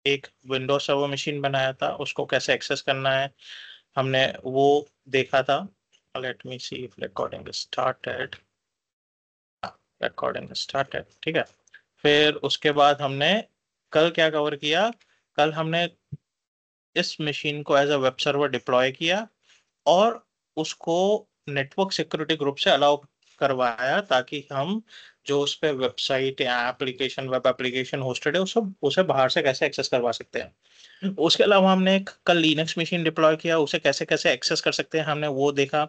एक Windows server machine बनाया था, उसको कैसे एक्सेस करना है हमने वो देखा था। Let me see if recording started. Recording started, ठीक है। फिर उसके बाद हमने कल क्या कवर किया? कल हमने इस मशीन को as a web server deploy किया और उसको नेटवर्क सिक्योरिटी ग्रुप से अलाउ करवाया, ताकि हम जो उस पे वेबसाइट या एप्लीकेशन, वेब एप्लीकेशन होस्टेड है, उसे उसे बाहर से कैसे एक्सेस करवा सकते हैं। उसके अलावा हमने एक कल लिनक्स मशीन डिप्लॉय किया, उसे कैसे कैसे एक्सेस कर सकते हैं हमने वो देखा।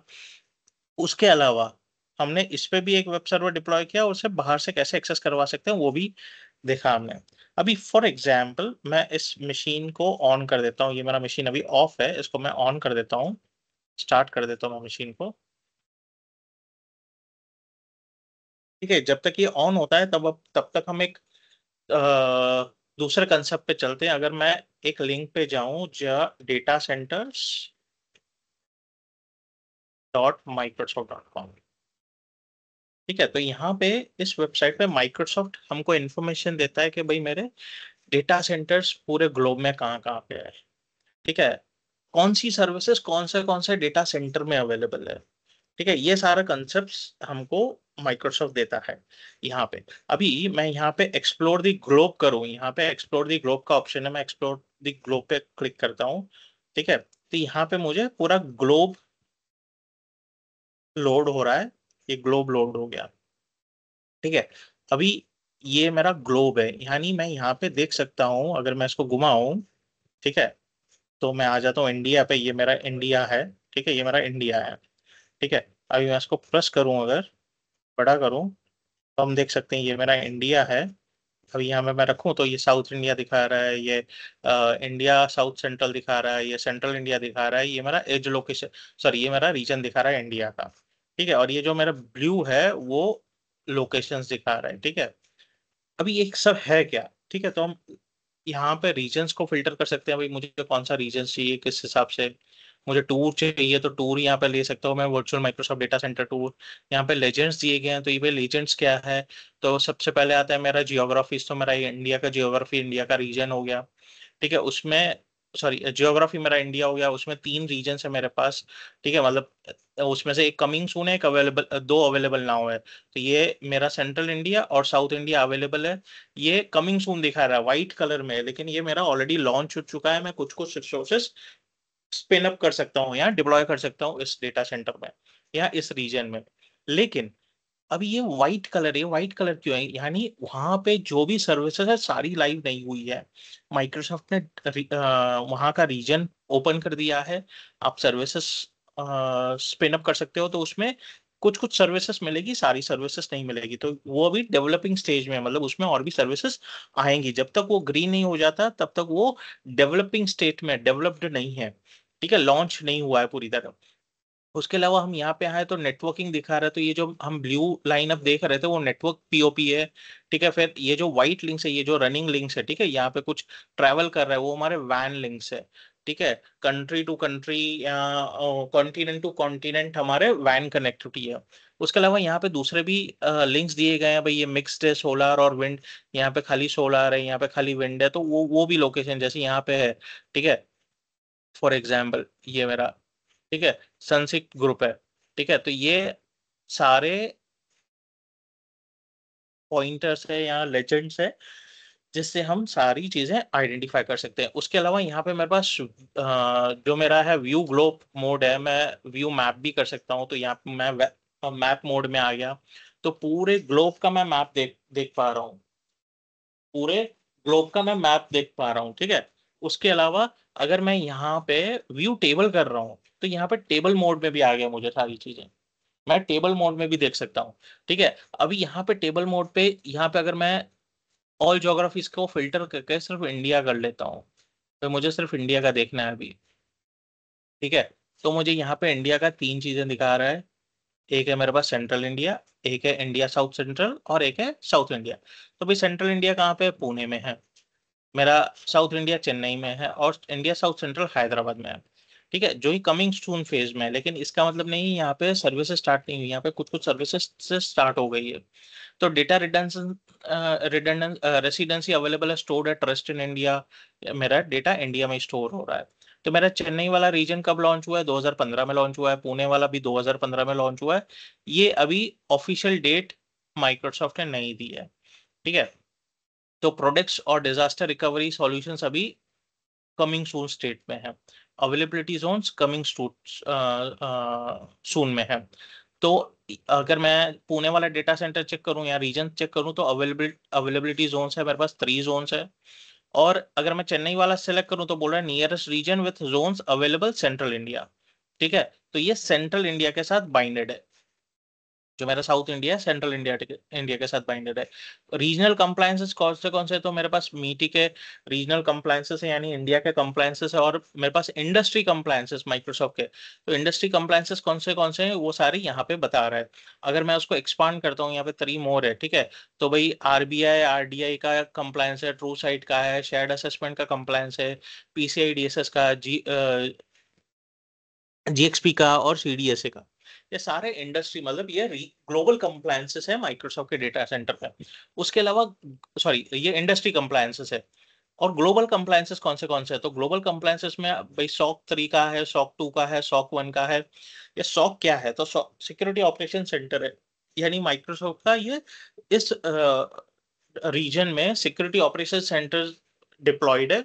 उसके अलावा हमने इस पे भी एक वेब सर्वर डिप्लॉय किया, उसे बाहर से कैसे एक्सेस करवा सकते हैं वो भी देखा हमने। अभी फॉर एग्जाम्पल मैं इस मशीन को ऑन कर देता हूँ, ये मेरा मशीन अभी ऑफ है, इसको मैं ऑन कर देता हूँ, स्टार्ट कर देता हूँ मशीन को। ठीक है, जब तक ये ऑन होता है तब तक हम एक दूसरे कंसेप्ट पे चलते हैं। अगर मैं एक लिंक पे जाऊं, डेटा सेंटर्स .microsoft.com, ठीक है, तो यहाँ पे इस वेबसाइट पे माइक्रोसॉफ्ट हमको इन्फॉर्मेशन देता है कि भाई मेरे डेटा सेंटर्स पूरे ग्लोब में कहाँ कहाँ पे है। ठीक है, कौन सी सर्विसेज कौन से डेटा सेंटर में अवेलेबल है। ठीक है, ये सारा कंसेप्ट्स हमको माइक्रोसॉफ्ट देता है यहाँ पे। अभी मैं यहाँ पे एक्सप्लोर दी ग्लोब करूँ, यहाँ पे एक्सप्लोर दी ग्लोब का ऑप्शन है, मैं एक्सप्लोर दी ग्लोब पे क्लिक करता हूँ। ठीक है, तो यहाँ पे मुझे पूरा ग्लोब लोड हो रहा है, ये ग्लोब लोड हो गया। ठीक है, अभी ये मेरा ग्लोब है, यानी मैं यहाँ पे देख सकता हूँ, अगर मैं इसको घुमाऊं, ठीक है, तो मैं आ जाता हूँ इंडिया पे, ये मेरा इंडिया है। ठीक है, ये मेरा इंडिया है। ठीक है, अभी मैं इसको प्रेस करूं, अगर बड़ा करूं, तो हम देख सकते हैं ये मेरा इंडिया है। अभी यहाँ पे मैं रखूं तो ये साउथ इंडिया दिखा रहा है, ये इंडिया साउथ सेंट्रल दिखा रहा है, ये सेंट्रल इंडिया दिखा रहा है, ये मेरा एज लोकेशन, सॉरी ये मेरा रीजन दिखा रहा है इंडिया का। ठीक है, और ये जो मेरा ब्लू है वो लोकेशंस दिखा रहा है। ठीक है, अभी ये सब है क्या? ठीक है, तो हम यहाँ पे रीजन्स को फिल्टर कर सकते हैं, भाई मुझे कौन सा रीजन चाहिए, किस हिसाब से मुझे टूर चाहिए तो टूर यहाँ पे ले सकता हूँ मैं, virtual Microsoft data centre tour. यहाँ पे लेजेंड्स दिए गए हैं, तो ये पे लेजेंड्स क्या है? तो सबसे पहले आता है मेरा जियोग्राफी, तो मेरा ये इंडिया का जियोग्राफी, इंडिया का रीजन हो गया। ठीक है, उसमें सॉरी जियोग्राफी मेरा इंडिया हो गया, उसमें 3 रीजन है मेरे पास। ठीक है, मतलब उसमें से एक कमिंग सून है, एक अवेलेबल, 2 अवेलेबल नाउ है। तो ये मेरा सेंट्रल इंडिया और साउथ इंडिया अवेलेबल है। ये कमिंग सून दिखा रहा है व्हाइट कलर में, लेकिन ये मेरा ऑलरेडी लॉन्च हो चुका है, मैं कुछ कुछ रिसोर्सेस स्पिन अप कर सकता हूँ या डिप्लॉय कर सकता हूँ इस डेटा सेंटर में या इस रीजन में। लेकिन अभी ये व्हाइट कलर है, व्हाइट कलर क्यों है? यानी वहां पे जो भी सर्विसेज है सारी लाइव नहीं हुई है। माइक्रोसॉफ्ट ने वहां का रीजन ओपन कर दिया है, आप सर्विसेज स्पिन अप कर सकते हो, तो उसमें कुछ कुछ सर्विसेज मिलेगी, सारी सर्विसेज नहीं मिलेगी, तो वो अभी डेवलपिंग स्टेज में है, मतलब उसमें और भी सर्विसेज आएंगी। जब तक वो ग्रीन नहीं हो जाता तब तक वो डेवलपिंग स्टेट में, डेवलप्ड नहीं है। ठीक है, लॉन्च नहीं हुआ है पूरी तरह। उसके अलावा हम यहाँ पे आए तो नेटवर्किंग दिखा रहा है, तो ये जो हम ब्लू लाइन अप देख रहे थे वो नेटवर्क पीओपी है। ठीक है, फिर ये जो व्हाइट लिंक्स है, ये जो रनिंग लिंक्स है, ठीक है, यहाँ पे कुछ ट्रैवल कर रहा है, वो हमारे वैन लिंक्स है। ठीक है, कंट्री टू कंट्री या कॉन्टिनेंट टू कॉन्टिनेंट हमारे वैन कनेक्टिविटी है। उसके अलावा यहाँ पे दूसरे भी लिंक्स दिए गए हैं, भाई ये मिक्स्ड है सोलर और विंड, यहाँ पे खाली सोलर है, यहाँ पे खाली विंड है, तो वो भी लोकेशन जैसे यहाँ पे है। ठीक है, फॉर एग्जाम्पल ये मेरा, ठीक है, सनसिक ग्रुप है। ठीक है, तो ये सारे पॉइंटर्स है या लेजेंड्स है, जिससे हम सारी चीजें आइडेंटिफाई कर सकते हैं। उसके अलावा यहाँ पे मेरे पास जो मेरा है व्यू ग्लोब मोड है, मैं व्यू मैप भी कर सकता हूँ, तो यहाँ पे मैं मैप मोड में आ गया, तो पूरे ग्लोब का मैं मैप देख देख पा रहा हूँ, पूरे ग्लोब का मैं मैप देख पा रहा हूँ। ठीक है, उसके अलावा अगर मैं यहाँ पे व्यू टेबल कर रहा हूँ, तो यहाँ पे टेबल मोड में भी आ गया मुझे सारी चीजें, मैं टेबल मोड में भी देख सकता हूँ। ठीक है, अभी यहाँ पे टेबल मोड पे, यहाँ पे अगर मैं ऑल ज्योग्राफीज को फिल्टर करके सिर्फ इंडिया कर लेता हूँ, तो मुझे सिर्फ इंडिया का देखना है अभी। ठीक है, तो मुझे यहाँ पे इंडिया का 3 चीजें दिखा रहा है, एक है मेरे पास सेंट्रल इंडिया, एक है इंडिया साउथ सेंट्रल और एक है साउथ इंडिया। तो भाई सेंट्रल इंडिया कहाँ पे है? पुणे में है। मेरा साउथ इंडिया चेन्नई में है और इंडिया साउथ सेंट्रल हैदराबाद में है। ठीक है, जो ही कमिंग सून फेज में है, लेकिन इसका मतलब नहीं यहाँ पे सर्विसेज स्टार्ट नहीं हुई, यहाँ पे कुछ कुछ सर्विसेज से स्टार्ट हो गई है। तो डेटा रिडंडेंट रेसिडेंसी अवेलेबल है, stored at trust in India, मेरा डेटा इंडिया में स्टोर हो रहा है। तो मेरा चेन्नई वाला रीजन कब लॉन्च हुआ है? 2015 में लॉन्च हुआ है। पुणे वाला भी 2015 में लॉन्च हुआ है। ये अभी ऑफिशियल डेट माइक्रोसॉफ्ट ने नहीं दी है। ठीक है, तो प्रोडक्ट्स और डिजास्टर रिकवरी सॉल्यूशंस अभी कमिंग सून स्टेट में है। अवेलेबिलिटी जोन्स कमिंग सून में है। तो अगर मैं पुणे वाला डेटा सेंटर चेक करूं या रीजन चेक करूं तो अवेलेबिलिटी जोन्स है मेरे पास 3 जोन्स है। और अगर मैं चेन्नई वाला सेलेक्ट करूं तो बोल रहा है nearest region with zones available central India. ठीक है, तो ये सेंट्रल इंडिया के साथ बाइंडेड है। जो मेरा साउथ इंडिया है सेंट्रल इंडिया इंडिया के साथ बाइंडेड है। रीजनल कंप्लायंसेस कौन से तो मेरे पास मीटी के रीजनल कंप्लायंसेस है, यानी इंडिया के कंप्लायंसेस है। और मेरे पास इंडस्ट्री कंप्लायंसेस माइक्रोसॉफ्ट के, तो इंडस्ट्री कंप्लायंसेस कौन से हैं वो सारे यहाँ पे बता रहा है। अगर मैं उसको एक्सपांड करता हूँ, यहाँ पे 3 मोर है। ठीक है, तो भाई आरबीआई आरडीआई का कंप्लायंस है, ट्रू साइट का है, शेयर्ड असेसमेंट का कंप्लायंस है, पीसीआई डीएसएस का, जीएक्सपी का और सीडीएसए का। ये सारे इंडस्ट्री मतलब ये ग्लोबल कंप्लायंसेस है माइक्रोसॉफ्ट के डेटा सेंटर पे। उसके अलावा सॉरी, ये इंडस्ट्री कंप्लायंसेस है। और ग्लोबल कंप्लायंसेस कौन से है? तो ग्लोबल कंप्लायंसेस में भाई सॉक 3 का है, सॉक 2 का है, सॉक 1 का है। ये सॉक क्या है? तो सिक्योरिटी ऑपरेशन सेंटर है, यानी माइक्रोसॉफ्ट का ये इस रीजन में सिक्योरिटी ऑपरेशन सेंटर डिप्लॉयड है।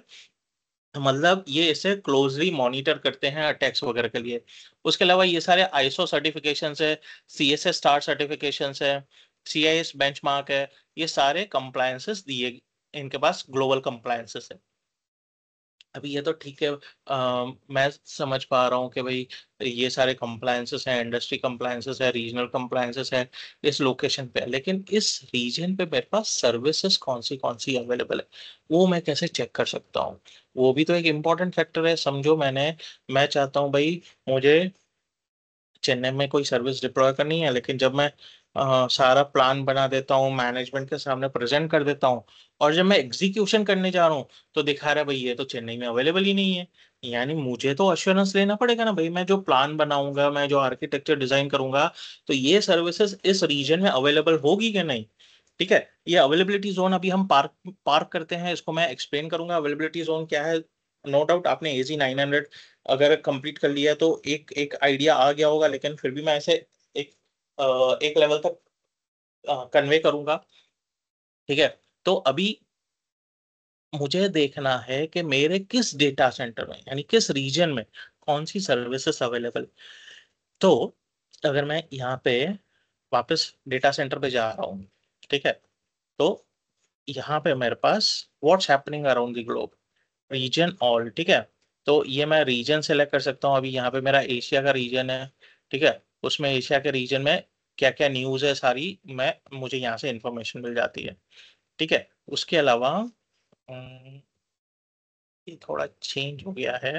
मतलब ये इसे क्लोजली मॉनिटर करते हैं अटैक्स वगैरह के लिए। उसके अलावा ये सारे आईएसओ सर्टिफिकेशंस है, सीएसएस स्टार सर्टिफिकेशंस है, सीआईएस बेंचमार्क है। ये सारे कंप्लायंसेस दिए, इनके पास ग्लोबल कंप्लायंसेस है। अभी ये तो ठीक है, मैं समझ पा रहा हूँ कि भाई ये सारे कंप्लायंसेस हैं, इंडस्ट्री कंप्लायंसेस है, रीजनल कंप्लायंसेस है इस लोकेशन पे। लेकिन इस रीजन पे मेरे पास सर्विसेज कौन सी अवेलेबल है, वो मैं कैसे चेक कर सकता हूँ? वो भी तो एक इम्पोर्टेंट फैक्टर है। समझो मैं चाहता हूँ भाई, मुझे चेन्नई में कोई सर्विस डिप्लॉय करनी है, लेकिन जब मैं सारा प्लान बना देता हूँ, मैनेजमेंट के सामने प्रेजेंट कर देता हूँ, और जब मैं एग्जीक्यूशन करने जा रहा हूँ तो दिखा रहा है भाई ये तो चेन्नई में अवेलेबल ही नहीं है। यानी मुझे तो अश्योरेंस लेना पड़ेगा ना भाई, मैं जो प्लान बनाऊंगा, मैं जो आर्किटेक्चर डिजाइन करूंगा, तो ये सर्विसेज इस रीजन में अवेलेबल होगी कि नहीं। ठीक है, ये अवेलेबिलिटी जोन अभी हम पार्क पार्क करते हैं, इसको मैं एक्सप्लेन करूंगा अवेलेबिलिटी जोन क्या है। नो डाउट आपने एजी 900 अगर कंप्लीट कर लिया है तो एक एक आइडिया आ गया होगा, लेकिन फिर भी मैं ऐसे एक एक लेवल तक कन्वे करूंगा। ठीक है, तो अभी मुझे देखना है कि मेरे किस डेटा सेंटर में, यानी किस रीजन में कौन सी सर्विसेज अवेलेबल। तो अगर मैं यहाँ पे वापस डेटा सेंटर पे जा रहा हूँ, ठीक है, तो यहाँ पे मेरे पास what's happening around the globe, region all. ठीक है, तो ये मैं रीजन सेलेक्ट कर सकता हूँ। अभी यहाँ पे मेरा एशिया का रीजन है। ठीक है, उसमें एशिया के रीजन में क्या क्या न्यूज़ है सारी, मैं मुझे यहाँ से इंफॉर्मेशन मिल जाती है। ठीक है, उसके अलावा ये थोड़ा चेंज हो गया है।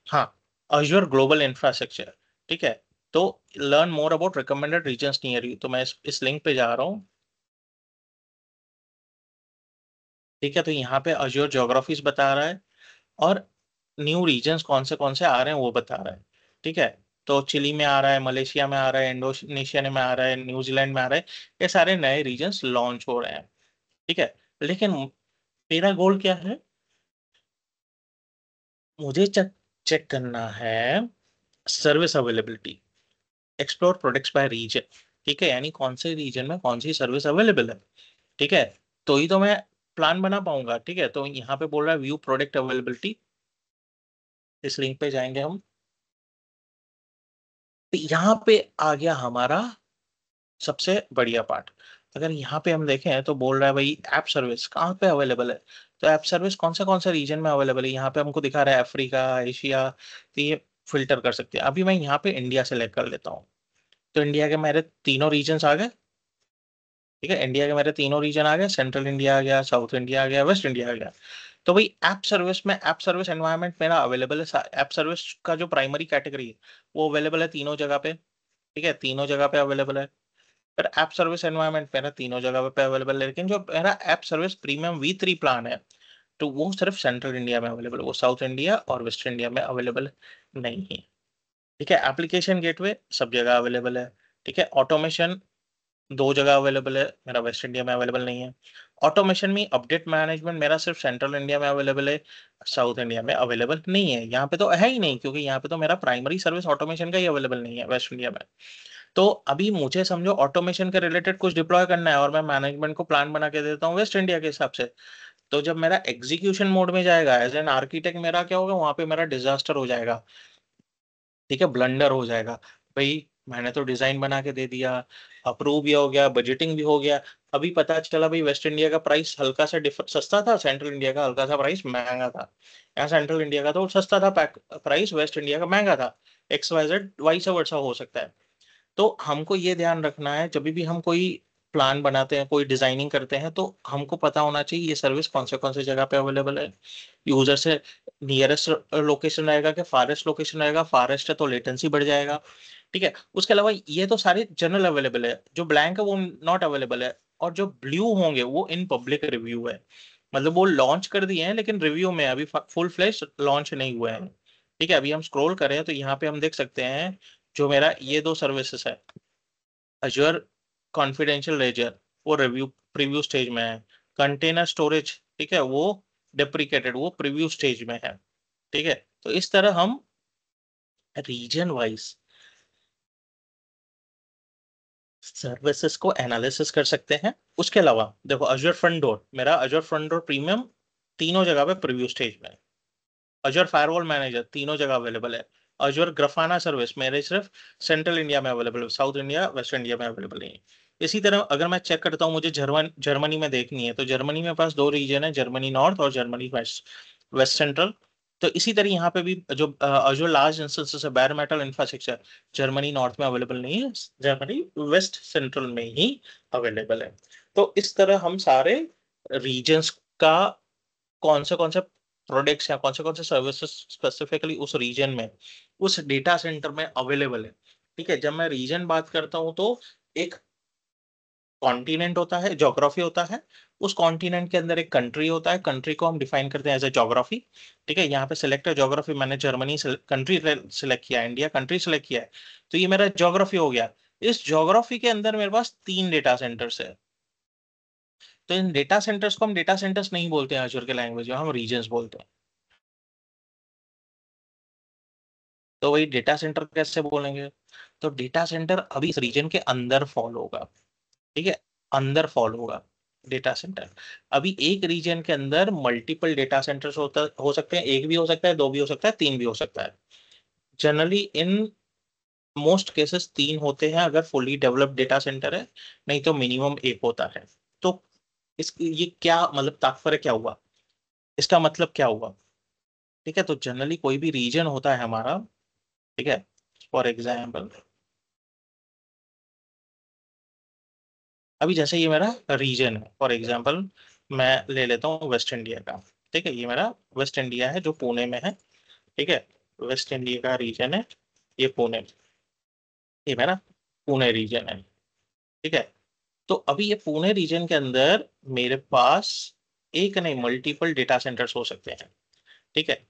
हाँ, अजूर ग्लोबल इंफ्रास्ट्रक्चर। ठीक है, तो learn more about recommended regions near you, तो मैं इस लिंक पे जा रहा हूँ। ठीक है, तो यहाँ पे अजूर ज्योग्राफीज बता रहा है, और न्यू रीजन्स कौन से आ रहे हैं वो बता रहा है। ठीक है, तो चिली में आ रहा है, मलेशिया में आ रहा है, इंडोनेशिया में आ रहा है, न्यूजीलैंड में आ रहा है। ये सारे नए रीजन्स लॉन्च हो रहे हैं। ठीक है, लेकिन मेरा गोल क्या है? मुझे चेक चेक करना है service availability, explore products by region. ठीक है, यानी कौन से रीजन में कौन सी सर्विस अवेलेबल है। ठीक है, तो ही तो मैं प्लान बना पाऊंगा। ठीक है, तो यहाँ पे बोल रहा है व्यू प्रोडक्ट अवेलेबिलिटी, इस लिंक पे जाएंगे हम। तो यहाँ पे आ गया हमारा सबसे बढ़िया पार्ट। अगर यहाँ पे हम देखें तो बोल रहा है भाई ऐप सर्विस कहाँ पे अवेलेबल है। तो ऐप सर्विस कौन से रीजन में अवेलेबल है, यहाँ पे हमको दिखा रहा है अफ्रीका, एशिया। तो ये फिल्टर कर सकते हैं। अभी मैं यहाँ पे इंडिया सेलेक्ट कर लेता हूँ, तो इंडिया के मेरे तीनों रीजन आ गए। ठीक है, इंडिया के मेरे तीनों रीजन आ गए, सेंट्रल इंडिया आ गया, साउथ इंडिया आ गया, वेस्ट इंडिया आ गया। तो भाई ऐप सर्विस एनवायरनमेंट मेरा अवेलेबल है। ऐप सर्विस का जो प्राइमरी कैटेगरी है वो अवेलेबल है तीनों जगह पे। ठीक है, तीनों जगह पे अवेलेबल है। पर ऐप सर्विस एनवायरनमेंट मेरा तीनों जगह पे अवेलेबल है, लेकिन जो मेरा app service premium V3 plan है तो वो सिर्फ सेंट्रल इंडिया में अवेलेबल है, वो साउथ इंडिया और वेस्ट इंडिया में अवेलेबल नहीं है। ठीक है, एप्लीकेशन गेटवे सब जगह अवेलेबल है। ठीक है, ऑटोमेशन दो जगह अवेलेबल है, मेरा वेस्ट इंडिया में अवेलेबल नहीं है। ऑटोमेशन में अपडेट मैनेजमेंट मेरा सिर्फ सेंट्रल इंडिया में अवेलेबल है, साउथ इंडिया में अवेलेबल नहीं है। यहाँ पे तो है ही नहीं, क्योंकि यहाँ पे तो मेरा प्राइमरी सर्विस ऑटोमेशन का ही अवेलेबल नहीं है वेस्ट इंडिया में। तो अभी मुझे समझो ऑटोमेशन के रिलेटेड कुछ डिप्लॉय करना है और मैं मैनेजमेंट को प्लान बना के देता हूँ वेस्ट इंडिया के हिसाब से। तो जब मेरा एग्जीक्यूशन मोड में जाएगा एज एन आर्किटेक्ट, मेरा क्या होगा, वहां पे मेरा डिजास्टर हो जाएगा। ठीक है, ब्लंडर हो जाएगा। भाई मैंने तो डिजाइन बना के दे दिया, अप्रूव भी हो गया, बजटिंग भी हो गया, अभी पता चला भाई वेस्ट इंडिया का प्राइस हल्का सा सस्ता था, सेंट्रल इंडिया का हल्का सा प्राइस महंगा था। यहाँ सेंट्रल इंडिया का तो सस्ता था प्राइस, वेस्ट इंडिया का महंगा था। X Y Z vice versa हो सकता है। तो हमको ये ध्यान रखना है, जब भी हम कोई प्लान बनाते हैं, कोई डिजाइनिंग करते हैं, तो हमको पता होना चाहिए ये सर्विस कौन से जगह पे अवेलेबल है। यूजर से नियरेस्ट लोकेशन रहेगा कि फारेस्ट लोकेशन रहेगा, फारेस्ट है तो लेटेंसी बढ़ जाएगा। ठीक है, उसके अलावा ये तो सारे जनरल अवेलेबल है, जो ब्लैंक है वो नॉट अवेलेबल है, और जो ब्लू होंगे वो इन पब्लिक रिव्यू है। मतलब वो लॉन्च कर दिए हैं लेकिन रिव्यू में, अभी फुल फ्लैश लॉन्च नहीं हुए हैं। ठीक है, अभी हम स्क्रॉल करें तो यहाँ पे हम देख सकते हैं, जो मेरा ये दो सर्विसेज है, अजूर कॉन्फिडेंशियल लेजर, वो रिव्यू प्रीव्यू स्टेज में है। कंटेनर स्टोरेज, ठीक है, वो डेप्रिकेटेड, वो प्रीव्यू स्टेज में है। ठीक है, तो इस तरह हम रीजन वाइज सर्विसेज को एनालिसिस कर सकते हैं। उसके अलावा देखो, अजूर फ्रंट डोर, मेरा अजूर फ्रंट डोर प्रीमियम तीनों जगह पे प्रीव्यू स्टेज में है। अजूर फायरवॉल मैनेजर तीनों जगह अवेलेबल है। अजूर ग्राफाना सर्विस मेरे सिर्फ सेंट्रल इंडिया में अवेलेबल है, साउथ इंडिया वेस्ट इंडिया में अवेलेबल नहीं है। इसी तरह अगर मैं चेक करता हूँ, मुझे जर्मनी में देखनी है, तो जर्मनी में पास दो रीजन है, जर्मनी नॉर्थ और जर्मनी वेस्ट, वेस्ट सेंट्रल। तो इसी तरह यहाँ पे भी जो अजूर लार्ज इंस्टेंसेस है बैर मेटल इंफ्रास्ट्रक्चर, जर्मनी नॉर्थ में अवेलेबल नहीं है, जर्मनी वेस्ट सेंट्रल में ही अवेलेबल है। तो इस तरह हम सारे रीजन्स का कौन से प्रोडक्ट्स या कौन से सर्विसेज स्पेसिफिकली उस रीजन में, उस डेटा सेंटर में अवेलेबल है। ठीक है, जब मैं रीजन बात करता हूं तो एक कॉन्टिनेंट होता है, ज्योग्राफी होता है, उस कॉन्टिनेंट के अंदर एक कंट्री होता है, कंट्री को हम डिफाइन करते हैं एज ए ज्योग्राफी। ठीक है, यहाँ पे सिलेक्ट है ज्योग्राफी, मैंने जर्मनी कंट्री सिलेक्ट किया, इंडिया कंट्री सिलेक्ट किया है, तो ये मेरा ज्योग्राफी हो गया। इस ज्योग्राफी के अंदर मेरे पास तीन डेटा सेंटर्स है। तो इन डेटा सेंटर्स को हम डेटा सेंटर्स नहीं बोलते हैं अजूर के लैंग्वेज में, हम रीजन्स बोलते हैं। तो वही डेटा सेंटर कैसे बोलेंगे, तो डेटा सेंटर अभी इस रीजन के अंदर फॉल होगा। ठीक है, अंदर फॉल होगा डेटा सेंटर। अभी एक रीजन के अंदर मल्टीपल डेटा सेंटर्स हो सकते हैं, एक भी हो सकता है, दो भी हो सकता है, तीन भी हो सकता है। जनरली इन मोस्ट केसेस तीन होते हैं अगर फुली डेवलप्ड डेटा सेंटर है, नहीं तो मिनिमम एक होता है। तो इस ये क्या मतलब तात्पर्य क्या हुआ, इसका मतलब क्या हुआ। ठीक है, तो जनरली कोई भी रीजन होता है हमारा, ठीक है, फॉर एग्जाम्पल अभी जैसे ये मेरा रीजन है, फॉर एग्जांपल मैं ले लेता हूँ वेस्ट इंडिया का। ठीक है, ये मेरा वेस्ट इंडिया है जो पुणे में है। ठीक है, वेस्ट इंडिया का रीजन है, ये पुणे, ये मेरा पुणे रीजन है। ठीक है, तो अभी ये पुणे रीजन के अंदर मेरे पास एक नहीं मल्टीपल डेटा सेंटर्स हो सकते हैं। ठीक है,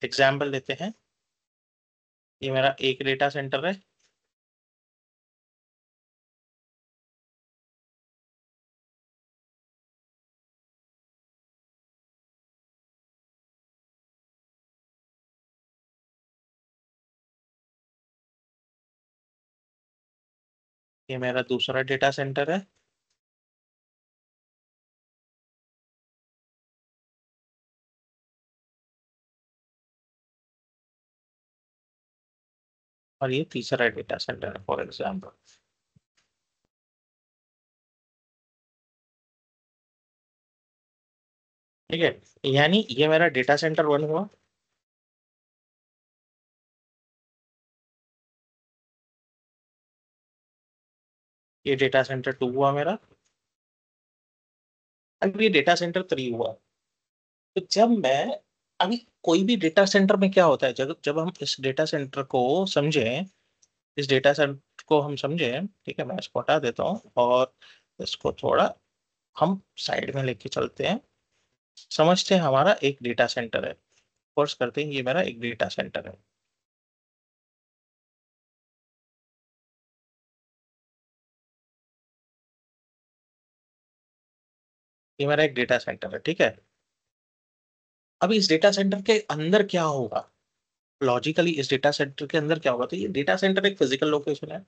एग्जाम्पल लेते हैं, ये मेरा एक डेटा सेंटर है, ये मेरा दूसरा डेटा सेंटर है, और ये तीसरा डेटा सेंटर है फॉर एग्जाम्पल। ठीक है, यानी ये मेरा डेटा सेंटर वन हुआ, ये डेटा सेंटर टू हुआ मेरा, अब ये डेटा सेंटर थ्री हुआ। तो जब मैं अभी कोई भी डेटा सेंटर में क्या होता है, जब जब हम इस डेटा सेंटर को समझें, इस डेटा सेंटर को हम समझें, ठीक है, मैं इसको हटा देता हूँ और इसको थोड़ा हम साइड में लेके चलते हैं। समझते हैं हमारा एक डेटा सेंटर है, फर्ज करते हैं ये मेरा एक डेटा सेंटर है। ये मेरा एक डेटा सेंटर है, ठीक है। अभी इस डेटा सेंटर के अंदर क्या होगा, लॉजिकली इस डेटा सेंटर के अंदर क्या होगा, तो ये डेटा सेंटर एक फिजिकल लोकेशन है।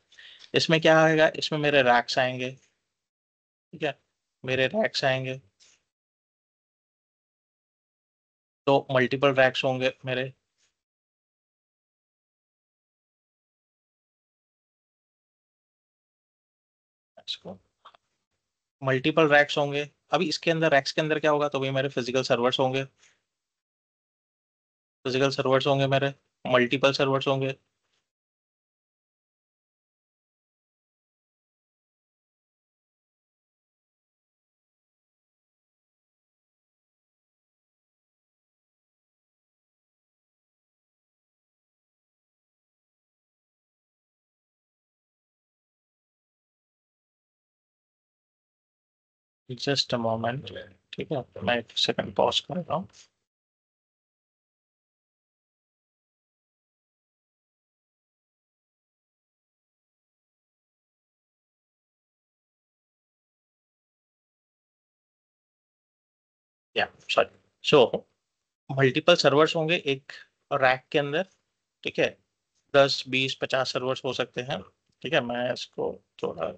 इसमें क्या आएगा, इसमें मेरे रैक्स आएंगे, ठीक है, मेरे रैक्स आएंगे, तो मल्टीपल रैक्स होंगे मेरे। मल्टीपल रैक्स होंगे। अभी इसके अंदर रैक्स के अंदर क्या होगा, तो भाई मेरे फिजिकल सर्वर्स होंगे, फिजिकल सर्वर्स होंगे मेरे, मल्टीपल सर्वर्स होंगे। जस्ट अ मोमेंट, ठीक है, मैं एक सेकंड पॉज कर रहा हूँ। या सॉरी, सो मल्टीपल सर्वर्स होंगे एक रैक के अंदर, ठीक है, 10 20 50 सर्वर्स हो सकते हैं, ठीक है। मैं इसको थोड़ा,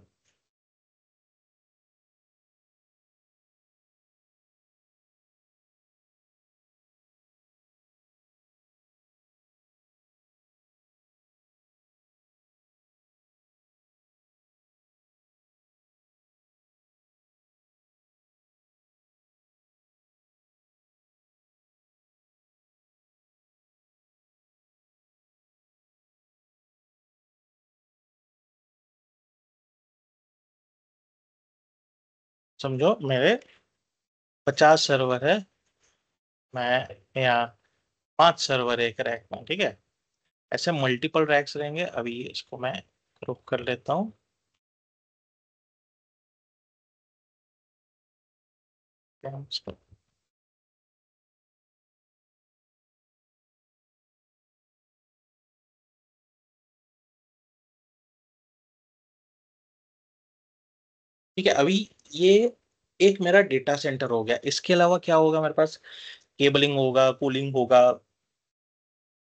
समझो मेरे 50 सर्वर है, मैं यहाँ 5 सर्वर एक रैक में, ठीक है। ऐसे मल्टीपल रैक्स रहेंगे। अभी इसको मैं ग्रुप कर लेता हूँ। ठीक है, अभी ये एक मेरा डेटा सेंटर हो गया। इसके अलावा क्या होगा मेरे पास, केबलिंग होगा, कूलिंग होगा,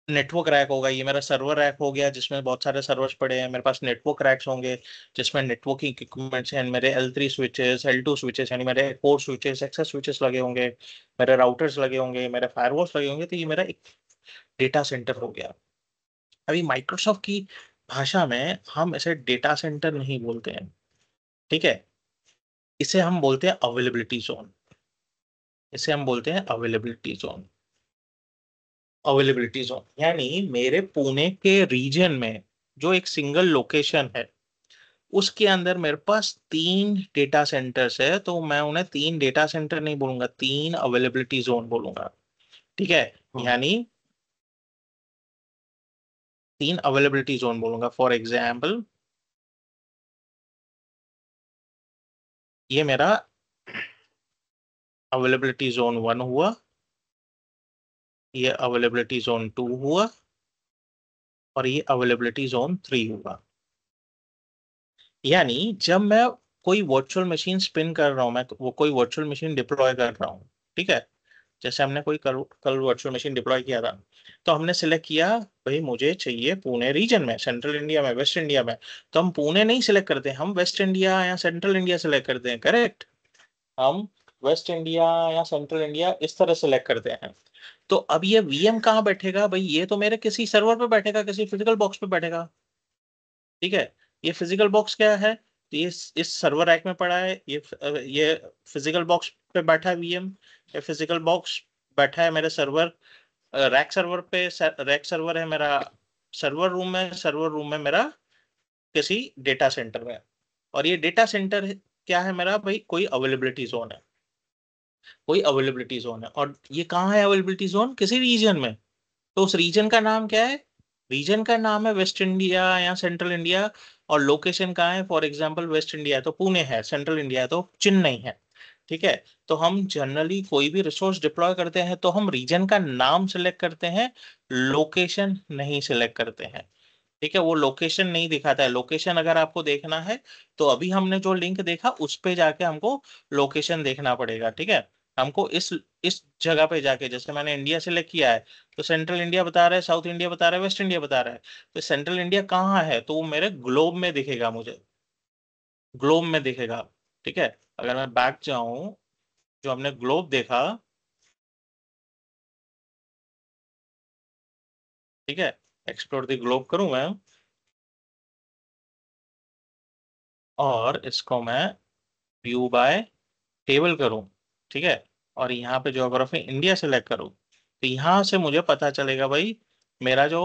नेटवर्क रैक होगा। ये मेरा सर्वर रैक हो गया जिसमें बहुत सारे सर्वर्स पड़े हैं। मेरे पास नेटवर्क रैक्स होंगे जिसमें नेटवर्किंग इक्विपमेंट्स हैं, मेरे L3 स्विचेस, L2 स्विचेस, यानी मेरे कोर स्विचेस, एक्सेस स्विचेस लगे होंगे, मेरे राउटर्स लगे होंगे, मेरे फायरवॉल्स लगे होंगे। तो ये मेरा एक डेटा सेंटर हो गया। अभी माइक्रोसॉफ्ट की भाषा में हम इसे डेटा सेंटर नहीं बोलते हैं, ठीक है। इसे हम बोलते हैं अवेलेबिलिटी जोन, इसे हम बोलते हैं अवेलेबिलिटी जोन। अवेलेबिलिटी जोन यानी मेरे पुणे के रीजन में जो एक सिंगल लोकेशन है, उसके अंदर मेरे पास 3 डेटा सेंटर्स है, तो मैं उन्हें 3 डेटा सेंटर नहीं बोलूंगा, 3 अवेलेबिलिटी जोन बोलूंगा, ठीक है। यानी 3 अवेलेबिलिटी जोन बोलूंगा। फॉर एग्जाम्पल, ये मेरा अवेलेबिलिटी जोन 1 हुआ, ये अवेलेबिलिटी जोन 2 हुआ, और ये अवेलेबिलिटी जोन 3 हुआ। यानी जब मैं कोई वर्चुअल मशीन स्पिन कर रहा हूं, मैं वो कोई वर्चुअल मशीन डिप्लॉय कर रहा हूँ, ठीक है। जैसे हमने कोई कल कल वर्चुअल मशीन डिप्लॉय किया था, तो हमने सिलेक्ट किया भाई मुझे चाहिए पुणे रीजन में, सेंट्रल इंडिया में, वेस्ट इंडिया में। तो हम पुणे नहीं सिलेक्ट करते, हम वेस्ट इंडिया या सेंट्रल इंडिया सिलेक्ट करते हैं, करेक्ट। हम वेस्ट इंडिया या सेंट्रल इंडिया इस तरह सेलेक्ट करते हैं। तो अब ये वीएम कहाँ बैठेगा भाई, ये तो मेरे किसी सर्वर पे बैठेगा, किसी फिजिकल बॉक्स पे बैठेगा, ठीक है। ये फिजिकल बॉक्स क्या है, तो ये इस सर्वर रैक में पड़ा है। ये फिजिकल बॉक्स पे बैठा है वीएम। ये फिजिकल बॉक्स बैठा है मेरे सर्वर, रैक सर्वर पे। रैक सर्वर है मेरा सर्वर रूम में, सर्वर रूम में मेरा किसी डेटा सेंटर में। और ये डेटा सेंटर क्या है मेरा भाई, कोई अवेलेबिलिटी जोन है, कोई अवेलेबिलिटी जोन है। और ये कहाँ है अवेलेबिलिटी जोन, किसी रीजन में। तो उस रीजन का नाम क्या है, रीजन का नाम है वेस्ट इंडिया या सेंट्रल इंडिया। और लोकेशन कहाँ है, फॉर एग्जांपल वेस्ट इंडिया है तो पुणे है, सेंट्रल इंडिया है तो चेन्नई है। ठीक है। तो हम जनरली कोई भी रिसोर्स डिप्लॉय करते हैं तो हम रीजन का नाम सिलेक्ट करते हैं, लोकेशन नहीं सिलेक्ट करते हैं। ठीक है, वो लोकेशन नहीं दिखाता है। लोकेशन अगर आपको देखना है तो अभी हमने जो लिंक देखा उस पे जाके हमको लोकेशन देखना पड़ेगा। ठीक है, हमको इस जगह पे जाके, जैसे मैंने इंडिया सिलेक्ट किया है तो सेंट्रल इंडिया बता रहा है, साउथ इंडिया बता रहा है, वेस्ट इंडिया बता रहा है। तो सेंट्रल इंडिया कहाँ है, तो वो मेरे ग्लोब में दिखेगा, मुझे ग्लोब में दिखेगा। ठीक है, अगर मैं बैक जाऊं, जो हमने ग्लोब देखा, ठीक है, एक्सप्लोर द ग्लोब करूं मैं, और इसको मैं व्यू बाय टेबल करूं, ठीक है, और यहाँ पे ज्योग्राफी इंडिया सेलेक्ट करूं, तो यहाँ से मुझे पता चलेगा भाई, मेरा जो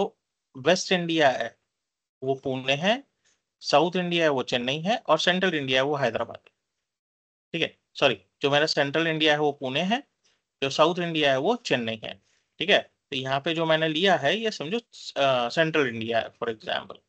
वेस्ट इंडिया है वो पुणे है, साउथ इंडिया है वो चेन्नई है, और सेंट्रल इंडिया है वो हैदराबाद है। ठीक है, सॉरी, जो मेरा सेंट्रल इंडिया है वो पुणे है, जो साउथ इंडिया है वो चेन्नई है। ठीक है, तो यहाँ पे जो मैंने लिया है ये समझो सेंट्रल इंडिया है फॉर एग्जाम्पल।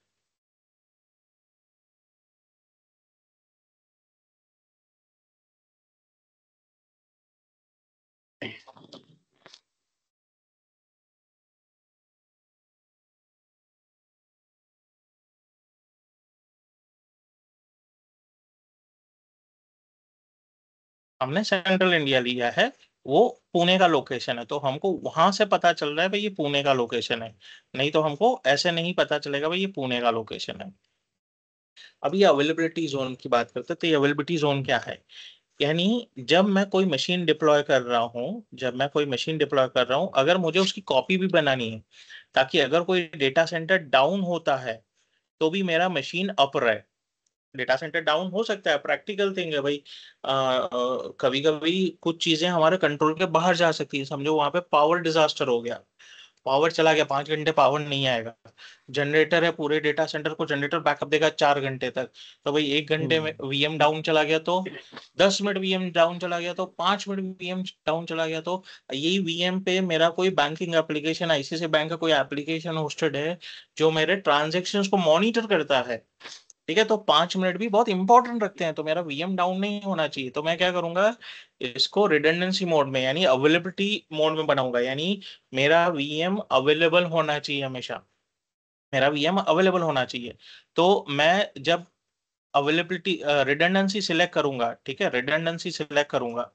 हमने सेंट्रल इंडिया लिया है, वो पुणे का लोकेशन है, तो हमको वहां से पता चल रहा है भाई ये पुणे का लोकेशन है, नहीं तो हमको ऐसे नहीं पता चलेगा भाई ये पुणे का लोकेशन है। अब ये अवेलेबिलिटी जोन की बात करते हैं, तो ये अवेलेबिलिटी जोन क्या है, यानी जब मैं कोई मशीन डिप्लॉय कर रहा हूँ, जब मैं कोई मशीन डिप्लॉय कर रहा हूँ, अगर मुझे उसकी कॉपी भी बनानी है, ताकि अगर कोई डेटा सेंटर डाउन होता है तो भी मेरा मशीन अप रहे। डेटा सेंटर डाउन हो सकता है, प्रैक्टिकल थिंग है भाई। कभी कभी कुछ चीजें हमारे कंट्रोल के बाहर जा सकती है, समझो वहां पे पावर डिजास्टर हो गया, पावर चला गया, 5 घंटे पावर नहीं आएगा। जनरेटर है, पूरे डेटा सेंटर को जनरेटर बैकअप देगा 4 घंटे तक, तो भाई 1 घंटे में हम्म। वीएम डाउन चला गया तो, 10 मिनट वीएम डाउन चला गया तो, 5 मिनट वीएम डाउन चला गया तो, यही वीएम पे मेरा कोई बैंकिंग एप्लीकेशन, आईसीआईसी बैंक का कोई एप्लीकेशन होस्टेड है जो मेरे ट्रांजेक्शन्स को मॉनिटर करता है। ठीक है, तो 5 मिनट भी बहुत इंपॉर्टेंट रखते हैं, तो मेरा वीएम डाउन नहीं होना चाहिए, तो मैं क्या करूंगा, इसको रिडंडेंसी मोड में यानी अवेलेबिलिटी मोड में बनाऊंगा, यानी मेरा वीएम अवेलेबल होना चाहिए हमेशा, मेरा वीएम अवेलेबल होना चाहिए। तो मैं जब अवेलेबिलिटी रिडंडेंसी सिलेक्ट करूंगा, ठीक है, रिडंडेंसी सिलेक्ट करूंगा,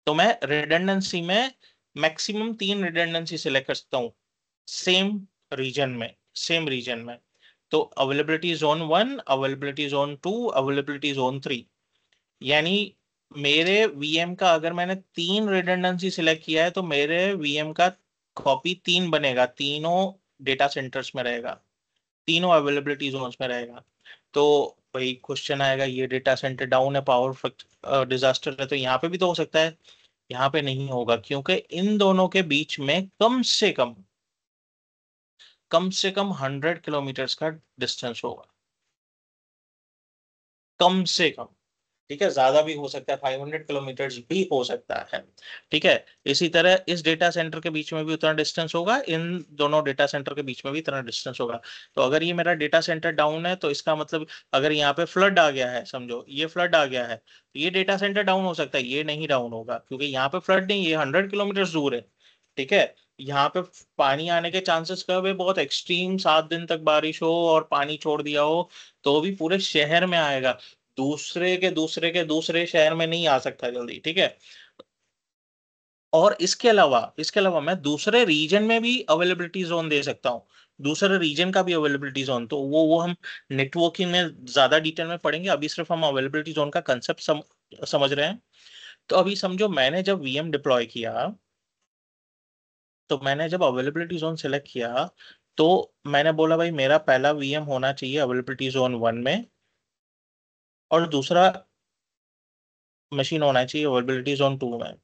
तो मैं रिडंडेंसी में मैक्सिमम 3 रिडंडेंसी सिलेक्ट कर सकता हूँ सेम रीजन में, सेम रीजन में। तो availability zone 1, availability zone 2, availability zone 3, यानी मेरे वीएम का अगर मैंने 3 रिडंडेंसी सिलेक्ट किया है तो मेरे वीएम का कॉपी 3 बनेगा, तीनों डेटा सेंटर्स में रहेगा, तीनों अवेलेबिलिटी जोन्स में रहेगा। तो भाई क्वेश्चन आएगा, ये डेटा सेंटर डाउन है, पावर डिजास्टर है, तो यहाँ पे भी तो हो सकता है। यहाँ पे नहीं होगा, क्योंकि इन दोनों के बीच में कम से कम 100 किलोमीटर का डिस्टेंस होगा, कम से कम। ठीक है, ज्यादा भी हो सकता है, 500 किलोमीटर भी हो सकता है। ठीक है, इसी तरह इस डेटा सेंटर के बीच में भी उतना डिस्टेंस होगा, इन दोनों डेटा सेंटर के बीच में भी इतना डिस्टेंस होगा। तो अगर ये मेरा डेटा सेंटर डाउन है तो इसका मतलब, अगर यहाँ पे फ्लड आ गया है, समझो ये फ्लड आ गया है, तो ये डेटा सेंटर डाउन हो सकता है, ये नहीं डाउन होगा, क्योंकि यहाँ पे फ्लड नहीं, ये 100 किलोमीटर दूर है। ठीक है, यहाँ पे पानी आने के चांसेस कब है, बहुत एक्सट्रीम, 7 दिन तक बारिश हो और पानी छोड़ दिया हो तो भी पूरे शहर में आएगा, दूसरे शहर में नहीं आ सकता जल्दी। ठीक है, और इसके अलावा मैं दूसरे रीजन में भी अवेलेबिलिटी जोन दे सकता हूँ, दूसरे रीजन का भी अवेलेबिलिटी जोन, तो वो हम नेटवर्किंग में ज्यादा डिटेल में पढ़ेंगे, अभी सिर्फ हम अवेलेबिलिटी जोन का कंसेप्ट समझ रहे हैं। तो अभी समझो मैंने जब वीएम डिप्लॉय किया, तो मैंने जब अवेलेबिलिटी जोन सेलेक्ट किया, तो मैंने बोला भाई मेरा पहला वीएम होना चाहिए अवेलेबिलिटी जोन 1 में, और दूसरा मशीन होना चाहिए अवेलेबिलिटी जोन 2 में।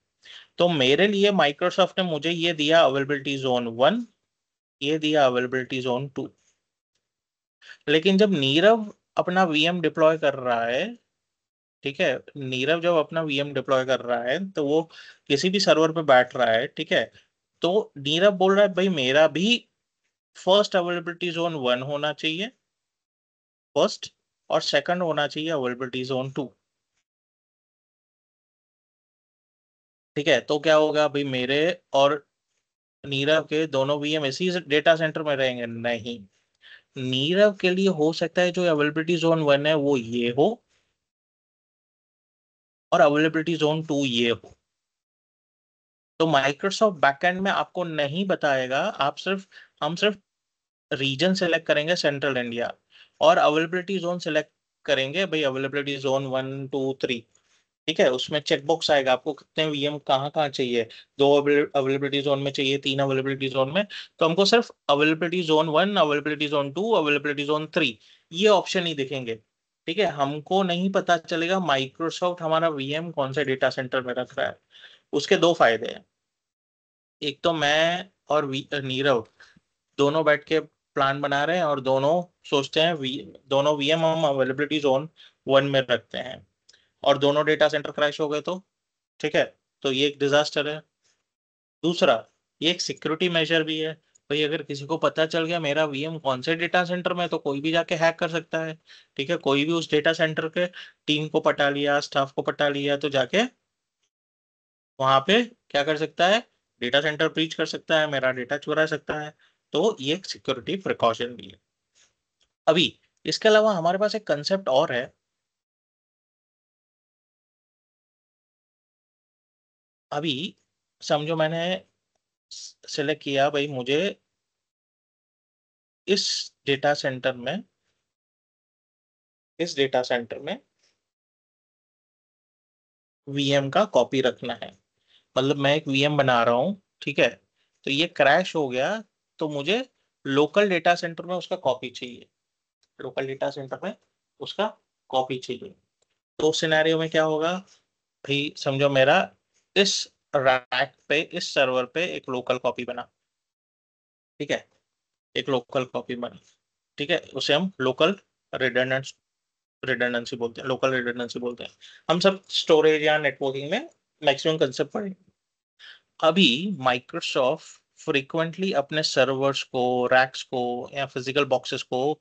तो मेरे लिए माइक्रोसॉफ्ट ने मुझे ये दिया अवेलेबिलिटी जोन 1, ये दिया अवेलेबिलिटी जोन 2। लेकिन जब नीरव अपना वीएम डिप्लॉय कर रहा है, ठीक है, नीरव जब अपना वीएम डिप्लॉय कर रहा है तो वो किसी भी सर्वर पे बैठ रहा है, ठीक है, तो नीरव बोल रहा है भाई मेरा भी फर्स्ट अवेलेबिलिटी जोन 1 होना चाहिए, फर्स्ट, और सेकंड होना चाहिए अवेलेबिलिटी जोन 2। ठीक है, तो क्या होगा भाई, मेरे और नीरव के दोनों वीएम इसी डेटा सेंटर में रहेंगे? नहीं, नीरव के लिए हो सकता है जो अवेलेबिलिटी जोन 1 है वो ये हो, और अवेलेबिलिटी जोन 2 ये हो। तो माइक्रोसॉफ्ट बैकएंड में आपको नहीं बताएगा, आप सिर्फ हम सिर्फ रीजन सेलेक्ट करेंगे सेंट्रल इंडिया, और अवेलेबिलिटी जोन सेलेक्ट करेंगे भाई, अवेलेबिलिटी जोन 1 2 3। ठीक है, उसमें चेकबॉक्स आएगा आपको कितने वीएम कहाँ कहाँ चाहिए, 2 अवेलेबिलिटी जोन में चाहिए, 3 अवेलेबिलिटी जोन में। तो हमको सिर्फ availability zone 1, availability zone 2, availability zone 3, ये ऑप्शन ही दिखेंगे। ठीक है, हमको नहीं पता चलेगा माइक्रोसॉफ्ट हमारा वीएम कौन से डेटा सेंटर में रख रहा है। उसके दो फायदे हैं। एक तो मैं और नीरव दोनों बैठ के प्लान बना रहे हैं, और दोनों सोचते हैं दोनों वीएम हम अवेलेबिलिटी जोन 1 में रखते हैं, और दोनों डेटा सेंटर क्रैश हो गए तो, ठीक है, तो ये एक डिजास्टर है। दूसरा, ये एक सिक्योरिटी मेजर भी है। भाई अगर किसी को पता चल गया मेरा वीएम कौन से डेटा सेंटर में है, तो कोई भी जाके हैक कर सकता है। ठीक है, कोई भी उस डेटा सेंटर के टीम को पटा लिया, स्टाफ को पटा लिया, तो जाके वहां पे क्या कर सकता है, डेटा सेंटर ब्रीच कर सकता है, मेरा डेटा चुरा सकता है। तो ये एक सिक्योरिटी प्रिकॉशन भी है। अभी इसके अलावा हमारे पास एक कंसेप्ट और है। अभी समझो मैंने सेलेक्ट किया भाई, मुझे इस डेटा सेंटर में इस डेटा सेंटर में वीएम का कॉपी रखना है। मतलब मैं एक वीएम बना रहा हूँ, ठीक है, तो ये क्रैश हो गया, तो मुझे लोकल डेटा सेंटर में उसका कॉपी चाहिए। लोकल डेटा सेंटर में उसका कॉपी चाहिए। तो उस सिनेरियो में क्या होगा भाई, समझो मेरा इस रैक पे, इस सर्वर पे एक लोकल कॉपी बना। ठीक है, एक लोकल कॉपी बनी। ठीक है, उसे हम लोकल रिडंडेंट रिडंडेंसी बोलते हैं, लोकल रिडंडेंसी बोलते हैं। हम सब स्टोरेज या नेटवर्किंग में मैक्सिमम कंसेप्ट पढ़ेंगे। अभी माइक्रोसॉफ्ट फ्रीक्वेंटली अपने सर्वर्स को, रैक्स को, या फिजिकल बॉक्सेस को,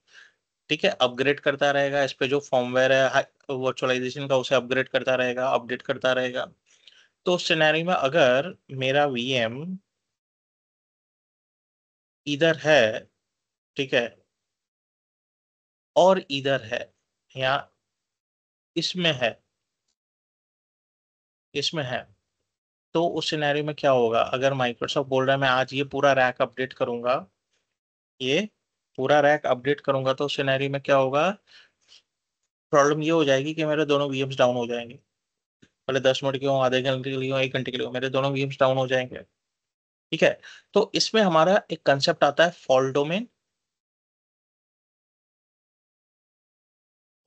ठीक है, अपग्रेड करता रहेगा। इस पे जो फॉर्मवेयर है वर्चुअलाइजेशन का, उसे अपग्रेड करता रहेगा, अपडेट करता रहेगा। तो उस सिनेरियो में अगर मेरा वीएम इधर है, ठीक है, और इधर है, या इसमें है, इसमें है, तो उस सिनेरियो में क्या होगा, अगर माइक्रोसॉफ्ट बोल रहा है मैं आज ये पूरा रैक अपडेट करूंगा, ये पूरा रैक अपडेट करूंगा, तो उस सिनेरियो में क्या होगा, प्रॉब्लम ये हो जाएगी कि मेरे दोनों वीएम्स डाउन हो जाएंगे। पहले 10 मिनट के हो, आधे घंटे के लिए हो, 1 घंटे के लिए हो, मेरे दोनों वीएम्स डाउन हो जाएंगे। ठीक है, तो इसमें हमारा एक कंसेप्ट आता है फॉल्ट डोमेन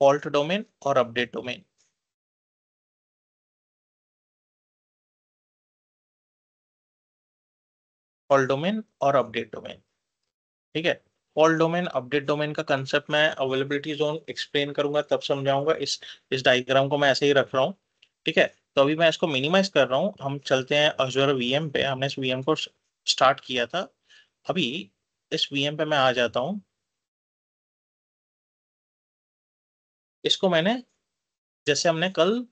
और अपडेट डोमेन। फॉल्ट डोमेन और अपडेट डोमेन। ठीक है, फॉल्ट डोमेन अपडेट डोमेन का कंसेप्ट मैं अवेलेबिलिटी जोन एक्सप्लेन करूंगा तब समझाऊंगा। इस डायग्राम को मैं ऐसे ही रख रहा हूँ। ठीक है, तो अभी मैं इसको मिनिमाइज कर रहा हूँ, हम चलते हैं अजूर वीएम पे। हमने इस वीएम को स्टार्ट किया था। अभी इस वीएम पे मैं आ जाता हूँ। इसको मैंने, जैसे हमने कल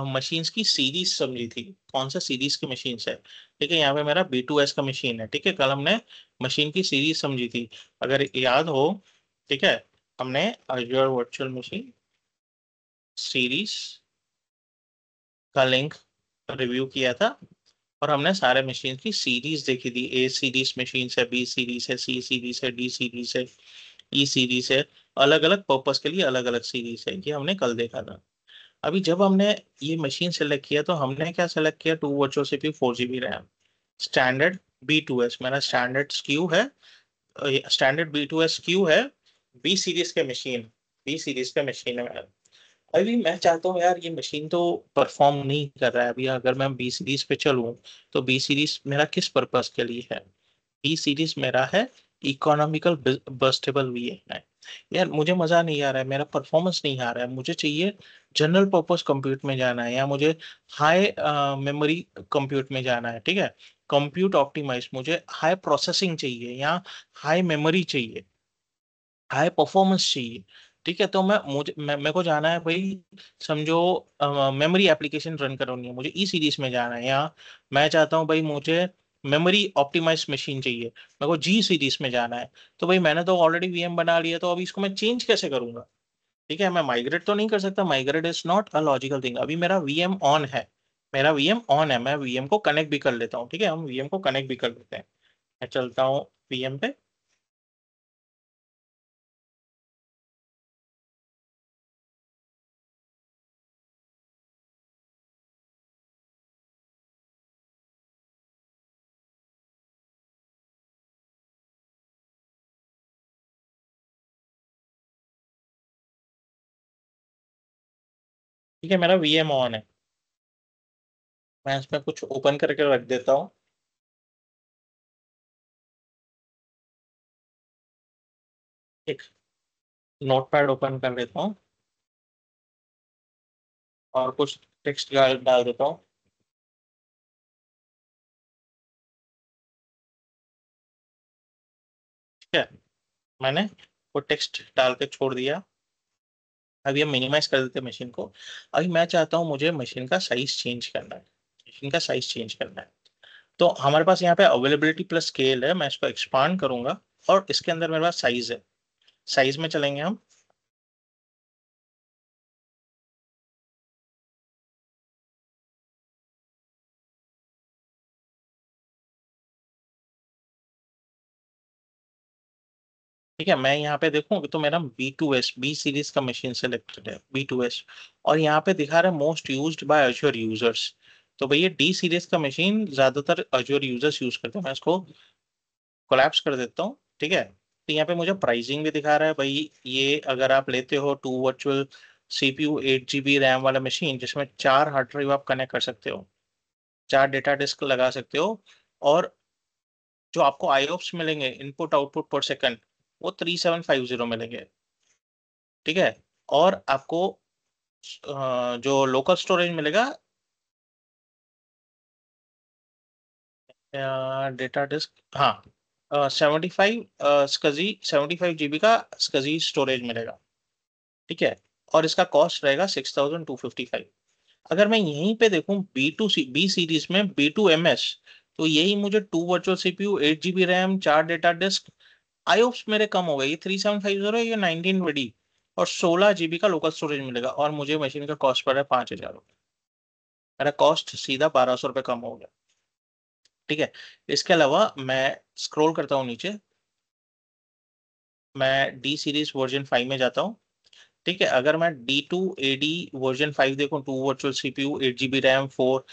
मशीन्स की सीरीज समझी थी, कौन सा सीरीज की मशीन है। ठीक है, यहाँ पे मेरा B2S का मशीन है। ठीक है, कल हमने मशीन की सीरीज समझी थी, अगर याद हो। ठीक है, हमने Azure वर्चुअल मशीन सीरीज का लिंक रिव्यू किया था, और हमने सारे मशीन की सीरीज देखी थी। A सीरीज मशीन है, B सीरीज है, C सीरीज है, D सीरीज है, E सीरीज है। अलग अलग पर्पस के लिए अलग अलग सीरीज है, ये हमने कल देखा था। अभी जब हमने ये मशीन सेलेक्ट किया, तो हमने क्या सेलेक्ट किया, 2 virtual CPU 4 GB RAM, standard B2S, मेरा स्टैंडर्ड स्क्यू है, स्टैंडर्ड B2S क्यू है। बी सीरीज के मशीन है मेरा। अभी मैं चाहता हूँ यार, ये मशीन तो परफॉर्म नहीं कर रहा है। अभी अगर मैं बी सीरीज पे चलूँ, तो बी सीरीज मेरा किस पर्पस के लिए है, बी सीरीज मेरा है इकोनॉमिकल बर्स्टेबल वीएम है। यार मुझे मजा नहीं आ रहा है, मेरा परफॉर्मेंस नहीं आ रहा है, मुझे चाहिए जनरल पर्पस कंप्यूट में जाना है, या मुझे हाई मेमोरी कंप्यूट में जाना है। ठीक है, कंप्यूट ऑप्टिमाइज, मुझे हाई प्रोसेसिंग चाहिए, या हाई मेमोरी चाहिए, हाई परफॉर्मेंस चाहिए। ठीक है, तो मेरे को जाना है भाई, समझो मेमोरी एप्लीकेशन रन करनी है, मुझे ई सीरीज में जाना है, या मैं चाहता हूँ भाई मुझे मेमोरी ऑप्टिमाइज मशीन चाहिए, मेरे को जी सीरीज में जाना है। तो भाई मैंने तो ऑलरेडी वीएम बना लिया, तो अभी इसको मैं चेंज कैसे करूंगा? ठीक है, मैं माइग्रेट तो नहीं कर सकता, migrate is not a logical thing. अभी मेरा वीएम ऑन है, मेरा वीएम ऑन है, मैं वीएम को कनेक्ट भी कर लेता हूँ। ठीक है, हम वीएम को कनेक्ट भी कर लेते हैं। मैं चलता हूँ वीएम पे। ठीक है, मेरा वीएम ऑन है, मैं इसमें कुछ ओपन करके रख देता हूँ। एक नोटपैड ओपन कर लेता हूँ और कुछ टेक्स्ट डाल डाल देता हूँ। ठीक है, मैंने वो टेक्स्ट डाल के छोड़ दिया। अभी हम मिनिमाइज कर देते हैं मशीन को। अभी मैं चाहता हूँ, मुझे मशीन का साइज चेंज करना है, मशीन का साइज चेंज करना है। तो हमारे पास यहाँ पे अवेलेबिलिटी प्लस स्केल है, मैं इसको एक्सपांड करूंगा और इसके अंदर मेरे पास साइज है। साइज में चलेंगे हम। ठीक है, मैं यहाँ पे देखूँ तो मेरा B2S बी सीरीज का मशीन सेलेक्टेड है, B2S। और यहाँ पे दिखा रहा है most used by Azure users. तो भैया डी सीरीज का मशीन ज्यादातर अज्योर यूजर्स यूज करते हैं, मैं इसको कोलैप्स कर देता हूँ। ठीक है, तो यहाँ पे मुझे प्राइसिंग भी दिखा रहा है भाई, ये अगर आप लेते हो two virtual CPU 8 GB RAM वाला मशीन, जिसमें 4 हार्ड ड्राइव आप कनेक्ट कर सकते हो, 4 डेटा डिस्क लगा सकते हो, और जो आपको आईओप्स मिलेंगे, इनपुट आउटपुट पर सेकंड, वो 3750 मिलेंगे। ठीक है, और आपको जो लोकल स्टोरेज मिलेगा, डेटा डिस्क, हाँ, 75 GB का स्कजी स्टोरेज मिलेगा। ठीक है, और इसका कॉस्ट रहेगा 6255। अगर मैं यहीं पे देखूं बी सीरीज में B2MS, तो यही मुझे two virtual CPU, 8 GB RAM, 4 data disk, IOPS मेरे कम हो गए, ये 3750 है, ये 19 और 16 GB का लोकल स्टोरेज मिलेगा, और मुझे मशीन का कॉस्ट पड़ रहा है 5000 रुपये। मेरा कॉस्ट सीधा 1200 रुपये कम हो गया। ठीक है, इसके अलावा मैं स्क्रॉल करता हूँ नीचे, मैं डी सीरीज वर्जन 5 में जाता हूँ। ठीक है, अगर मैं D2AD वर्जन 5 देखूँ, two virtual CPU, 8 GB RAM, 4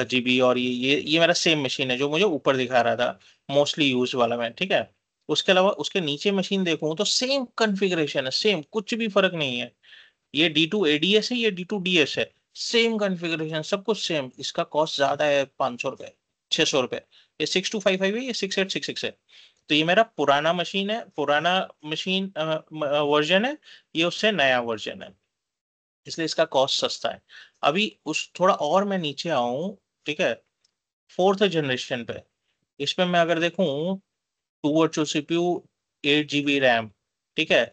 GB, और ये मेरा सेम मशीन है जो मुझे ऊपर दिखा रहा था, मोस्टली यूज वाला मैं। ठीक है, उसके अलावा उसके नीचे मशीन देखूँ तो सेम कॉन्फ़िगरेशन है, सेम, कुछ भी फर्क नहीं है। ये D2ADS है, ये D2DS है, सेम कॉन्फ़िगरेशन, सब कुछ सेम। इसका कॉस्ट ज्यादा है, 500 रुपये, 600 रुपये। ये 6255 है, ये 6866 है। तो ये मेरा पुराना मशीन है, पुराना मशीन वर्जन है, ये उससे नया वर्जन है, इसलिए इसका कॉस्ट सस्ता है। अभी उस थोड़ा और मैं नीचे आऊं, ठीक है, फोर्थ जनरेशन पे, इसमें मैं अगर देखूं, two virtual CPU, 8 GB RAM, ठीक है,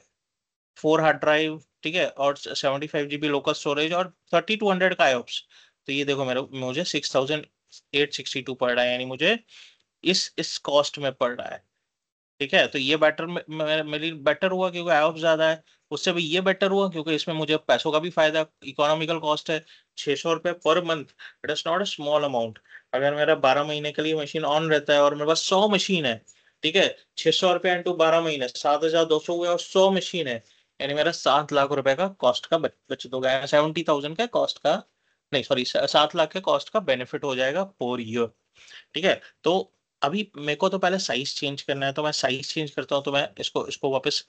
4 हार्ड ड्राइव, ठीक है, और 75 GB लोकल स्टोरेज, और 3200 का IOPS। तो ये देखो, मेरे मुझे 6862 पड़ रहा है, यानी मुझे इस कॉस्ट में पड़ रहा है। ठीक है, तो ये बेटर, मेरी बेटर हुआ क्योंकि आयोप ज्यादा है। उससे भी ये बेटर हुआ क्योंकि इसमें मुझे पैसों का भी फायदा, इकोनॉमिकल कॉस्ट है, 600 रुपये per month. It is not a small amount. अगर मेरा 12 महीने के लिए मशीन ऑन रहता है और मेरे पास 100 मशीन है, ठीक है, 600 रुपये इंटू 12 महीने, 7200 हुए, और 100 मशीन है, यानी मेरा 7 लाख रुपए का कॉस्ट का बचत हो गया, 70,000 का कॉस्ट का, नहीं सॉरी, 7 लाख के कॉस्ट का बेनिफिट हो जाएगा पर ईयर। ठीक है, तो अभी मेरे को तो पहले साइज चेंज करना है, तो मैं साइज चेंज करता हूँ, तो मैं इसको इसको वापस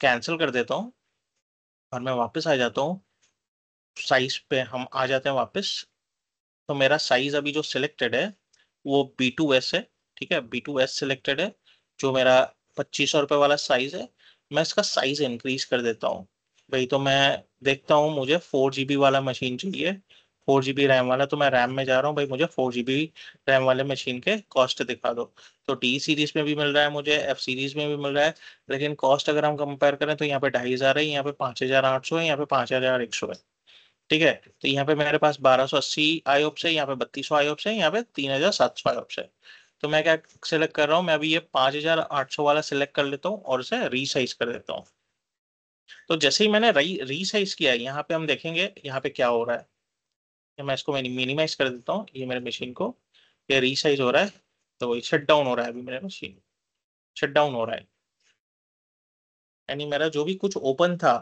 कैंसिल कर देता हूँ, और मैं वापस आ जाता हूँ, साइज पे हम आ जाते हैं वापस। तो मेरा साइज अभी जो सिलेक्टेड है वो B2S है। ठीक है, B2S सिलेक्टेड है, जो मेरा 2500 रुपये वाला साइज है। मैं इसका साइज इंक्रीज कर देता हूँ भाई, तो मैं देखता हूँ, मुझे 4 GB वाला मशीन चाहिए, 4 GB रैम वाला, तो मैं रैम में जा रहा हूँ भाई, मुझे 4 GB रैम वाले मशीन के कॉस्ट दिखा दो। तो टी सीरीज में भी मिल रहा है मुझे, एफ सीरीज में भी मिल रहा है, लेकिन कॉस्ट अगर हम कंपेयर करें तो यहाँ पे 2,500 है, यहाँ पे 5,800 है, यहाँ पे 5,100 है। ठीक है, तो यहाँ पे मेरे पास 1280 आईओप्स है, यहाँ पे 3200 आईओप्स है, यहाँ पे 3,700 आईओप्स है। तो मैं क्या सिलेक्ट कर रहा हूँ, मैं अभी ये 5,800 वाला सिलेक्ट कर लेता हूँ और इसे रीसाइज कर देता हूँ। तो जैसे ही मैंने रीसाइज किया है, यहाँ पे हम देखेंगे यहाँ पे क्या हो रहा है। या मैं इसको मिनिमाइज कर देता हूँ, ये मेरे मशीन को, ये रीसाइज हो रहा है। तो वही शट डाउन हो रहा है अभी मेरा मशीन, शट डाउन हो रहा है। यानी मेरा जो भी कुछ ओपन था,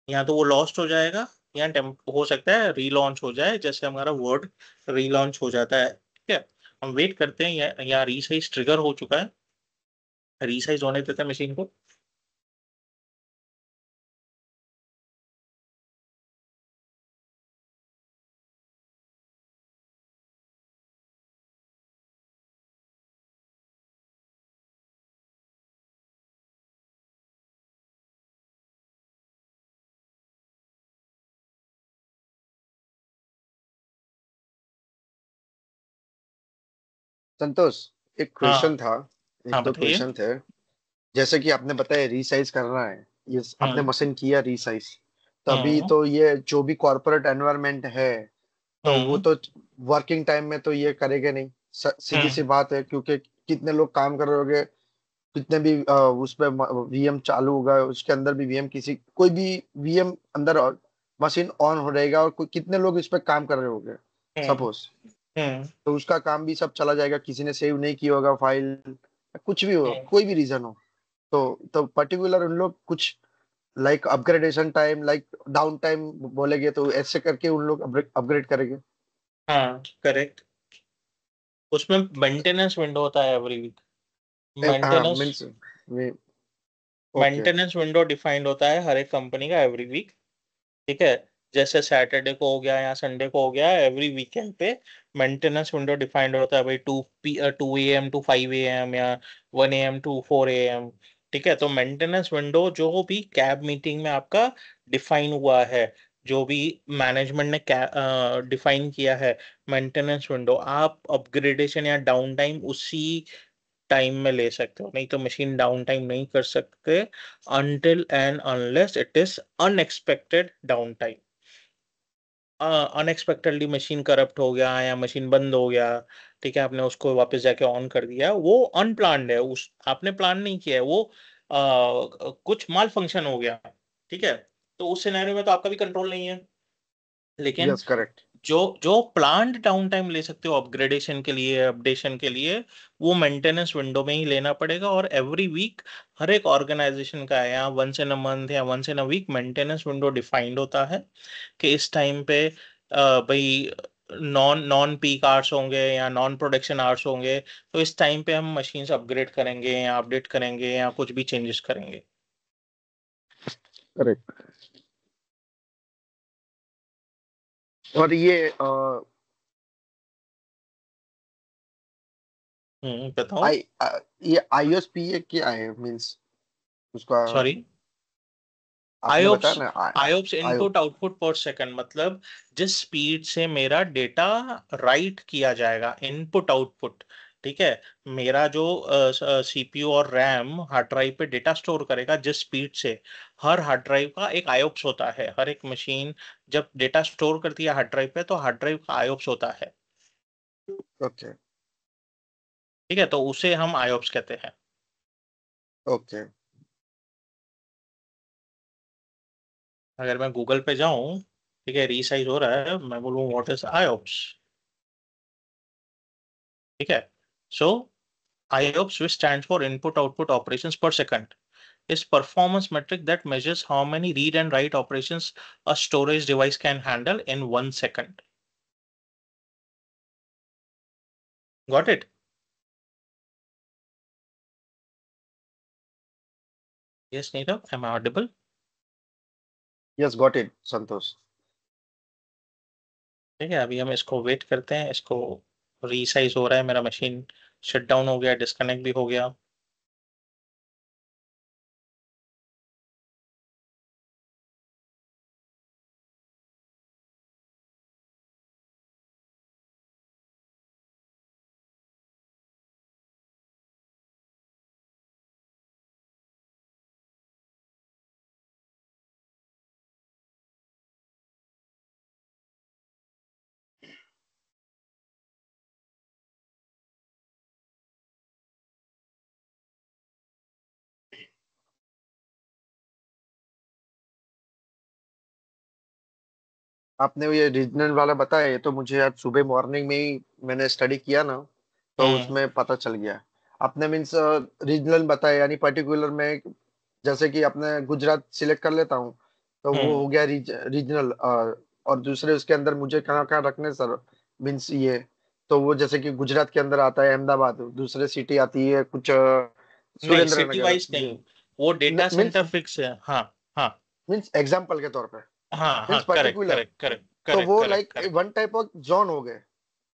यहाँ तो वो लॉस्ट हो जाएगा, यहाँ टेम्प हो सकता है रीलॉन्च हो जाए, जैसे हमारा वर्ड रीलॉन्च हो जाता है। ठीक है, हम वेट करते हैं, यहाँ रीसाइज ट्रिगर हो चुका है, रीसाइज होने देते हैं मशीन को। संतोष, एक क्वेश्चन हाँ था, एक हाँ दो बताइए। क्वेश्चन थे। जैसे कि आपने बताया रीसाइज करना है, ये आपने हम्म मशीन किया रीसाइज, तभी हम्म तो ये जो भी कॉर्पोरेट एनवायरनमेंट है, तो वो हम्म तो वर्किंग टाइम में तो ये करेगा नहीं। सीधी सी हम्म बात है, क्योंकि कितने लोग काम कर रहे होंगे, कितने भी उस पे वीएम चालू होगा, उसके अंदर भी वीएम, किसी कोई भी वीएम अंदर मशीन ऑन हो रहेगा, और कोई कितने लोग इस पे काम कर रहे होंगे हम्म सपोज, हम्म तो उसका काम भी सब चला जाएगा, किसी ने सेव नहीं किया होगा फाइल, कुछ भी हो, हम्म कोई भी रीजन हो। तो पर्टिकुलर उन लोग कुछ like upgradation time, like down time बोलेंगे, तो ऐसे करके उन लोग अपग्रेड करेंगे। हाँ करेक्ट। उसमें मेंटेनेंस विंडो होता है एवरी वीक। हाँ maintenance means, okay. Maintenance window defined होता है हर एक कंपनी का एवरी वीक। ठीक है, जैसे सैटरडे को हो गया या संडे को हो गया, एवरी वीकेंड पे मेंटेनेंस विंडो डिफाइंड होता है भाई, 2 AM टू 5 AM या 1 AM टू 4 AM। ठीक है, तो मेंटेनेंस विंडो जो भी कैब मीटिंग में आपका डिफाइन हुआ है, जो भी मैनेजमेंट ने डिफाइन किया है मेंटेनेंस विंडो, आप अपग्रेडेशन या डाउन टाइम उसी टाइम में ले सकते हो, नहीं तो मशीन डाउन टाइम नहीं कर सकते until and unless it is unexpected down time. Unexpectedly machine corrupt हो गया या मशीन बंद हो गया, ठीक है, आपने उसको वापस जाके ऑन कर दिया, वो अनप्लान्ड है, उस आपने प्लान नहीं किया है वो, कुछ माल फंक्शन हो गया। ठीक है, तो उस सिनेरियो में तो आपका भी कंट्रोल नहीं है। लेकिन यस करेक्ट। जो जो प्लान्ड डाउन टाइम ले सकते हो अपग्रेडेशन के लिए, अपडेशन के लिए, वो मेंटेनेंस विंडो में ही लेना पड़ेगा। और एवरी वीक हर एक ऑर्गेनाइजेशन का है, या वंस इन अ मंथ या once in a week maintenance window defined होता है कि इस टाइम पे भाई नॉन नॉन पीक आवर्स होंगे या नॉन प्रोडक्शन आवर्स होंगे, तो इस टाइम पे हम मशीन्स अपग्रेड करेंगे या अपडेट करेंगे या कुछ भी चेंजेस करेंगे। करेक्ट। और ये बताओ। आई ये आईओएसपीए क्या है मींस उसका, सॉरी। आपने आयोप्स बताया ना आयोप्स आयो। इनपुट आउटपुट पर सेकंड, मतलब जिस स्पीड से मेरा डेटा राइट किया जाएगा, इनपुट आउटपुट। ठीक है, मेरा जो सीपीयू और रैम हार्ड ड्राइव पे डेटा स्टोर करेगा जिस स्पीड से, हर हार्ड ड्राइव का एक आयोप्स होता है। हर एक मशीन जब डेटा स्टोर करती है हार्ड ड्राइव पे, तो हार्ड ड्राइव का आयोप्स होता है। ओके। ठीक है, तो उसे हम आयोप्स कहते हैं। ओके। अगर मैं गूगल पे जाऊं, ठीक है, रीसाइज हो रहा है, मैं बोलूँ व्हाट इज आयोप्स। ठीक है, सो IOPS, which stands for Input Output Operations per Second, is performance metric that measures how many read and write operations a storage device can handle in 1 second. Got it? Yes, Neerav, am I audible? Yes got it Santosh. ठीक है, अभी हम इसको wait करते हैं, इसको resize हो रहा है, मेरा मशीन शट डाउन हो गया, डिस्कनेक्ट भी हो गया। आपने ये रीजनल वाला बताया, ये तो मुझे आज सुबह मॉर्निंग में ही मैंने स्टडी किया ना, तो हम्म। उसमें पता चल गया। आपने मीन्स रीजनल बताया, यानी पर्टिकुलर में, जैसे कि आपने गुजरात सिलेक्ट कर लेता हूँ तो वो हम्म। हो गया रीजनल। और दूसरे उसके अंदर मुझे कहाँ कहाँ रखने सर, मीन्स ये, तो वो जैसे कि गुजरात के अंदर आता है अहमदाबाद, दूसरे सिटी आती है कुछ नहीं, सुरेंद्र सिटी नगर, वाइज नहीं, वो डेटा मीन्स सेंटर फिक्स है। हाँ। हाँ। मीन्स एग्जाम्पल के तौर पे, हाँ। हाँ, means correct particular, correct correct तो करेक्ट वो correct like correct. One type of zone हो गए।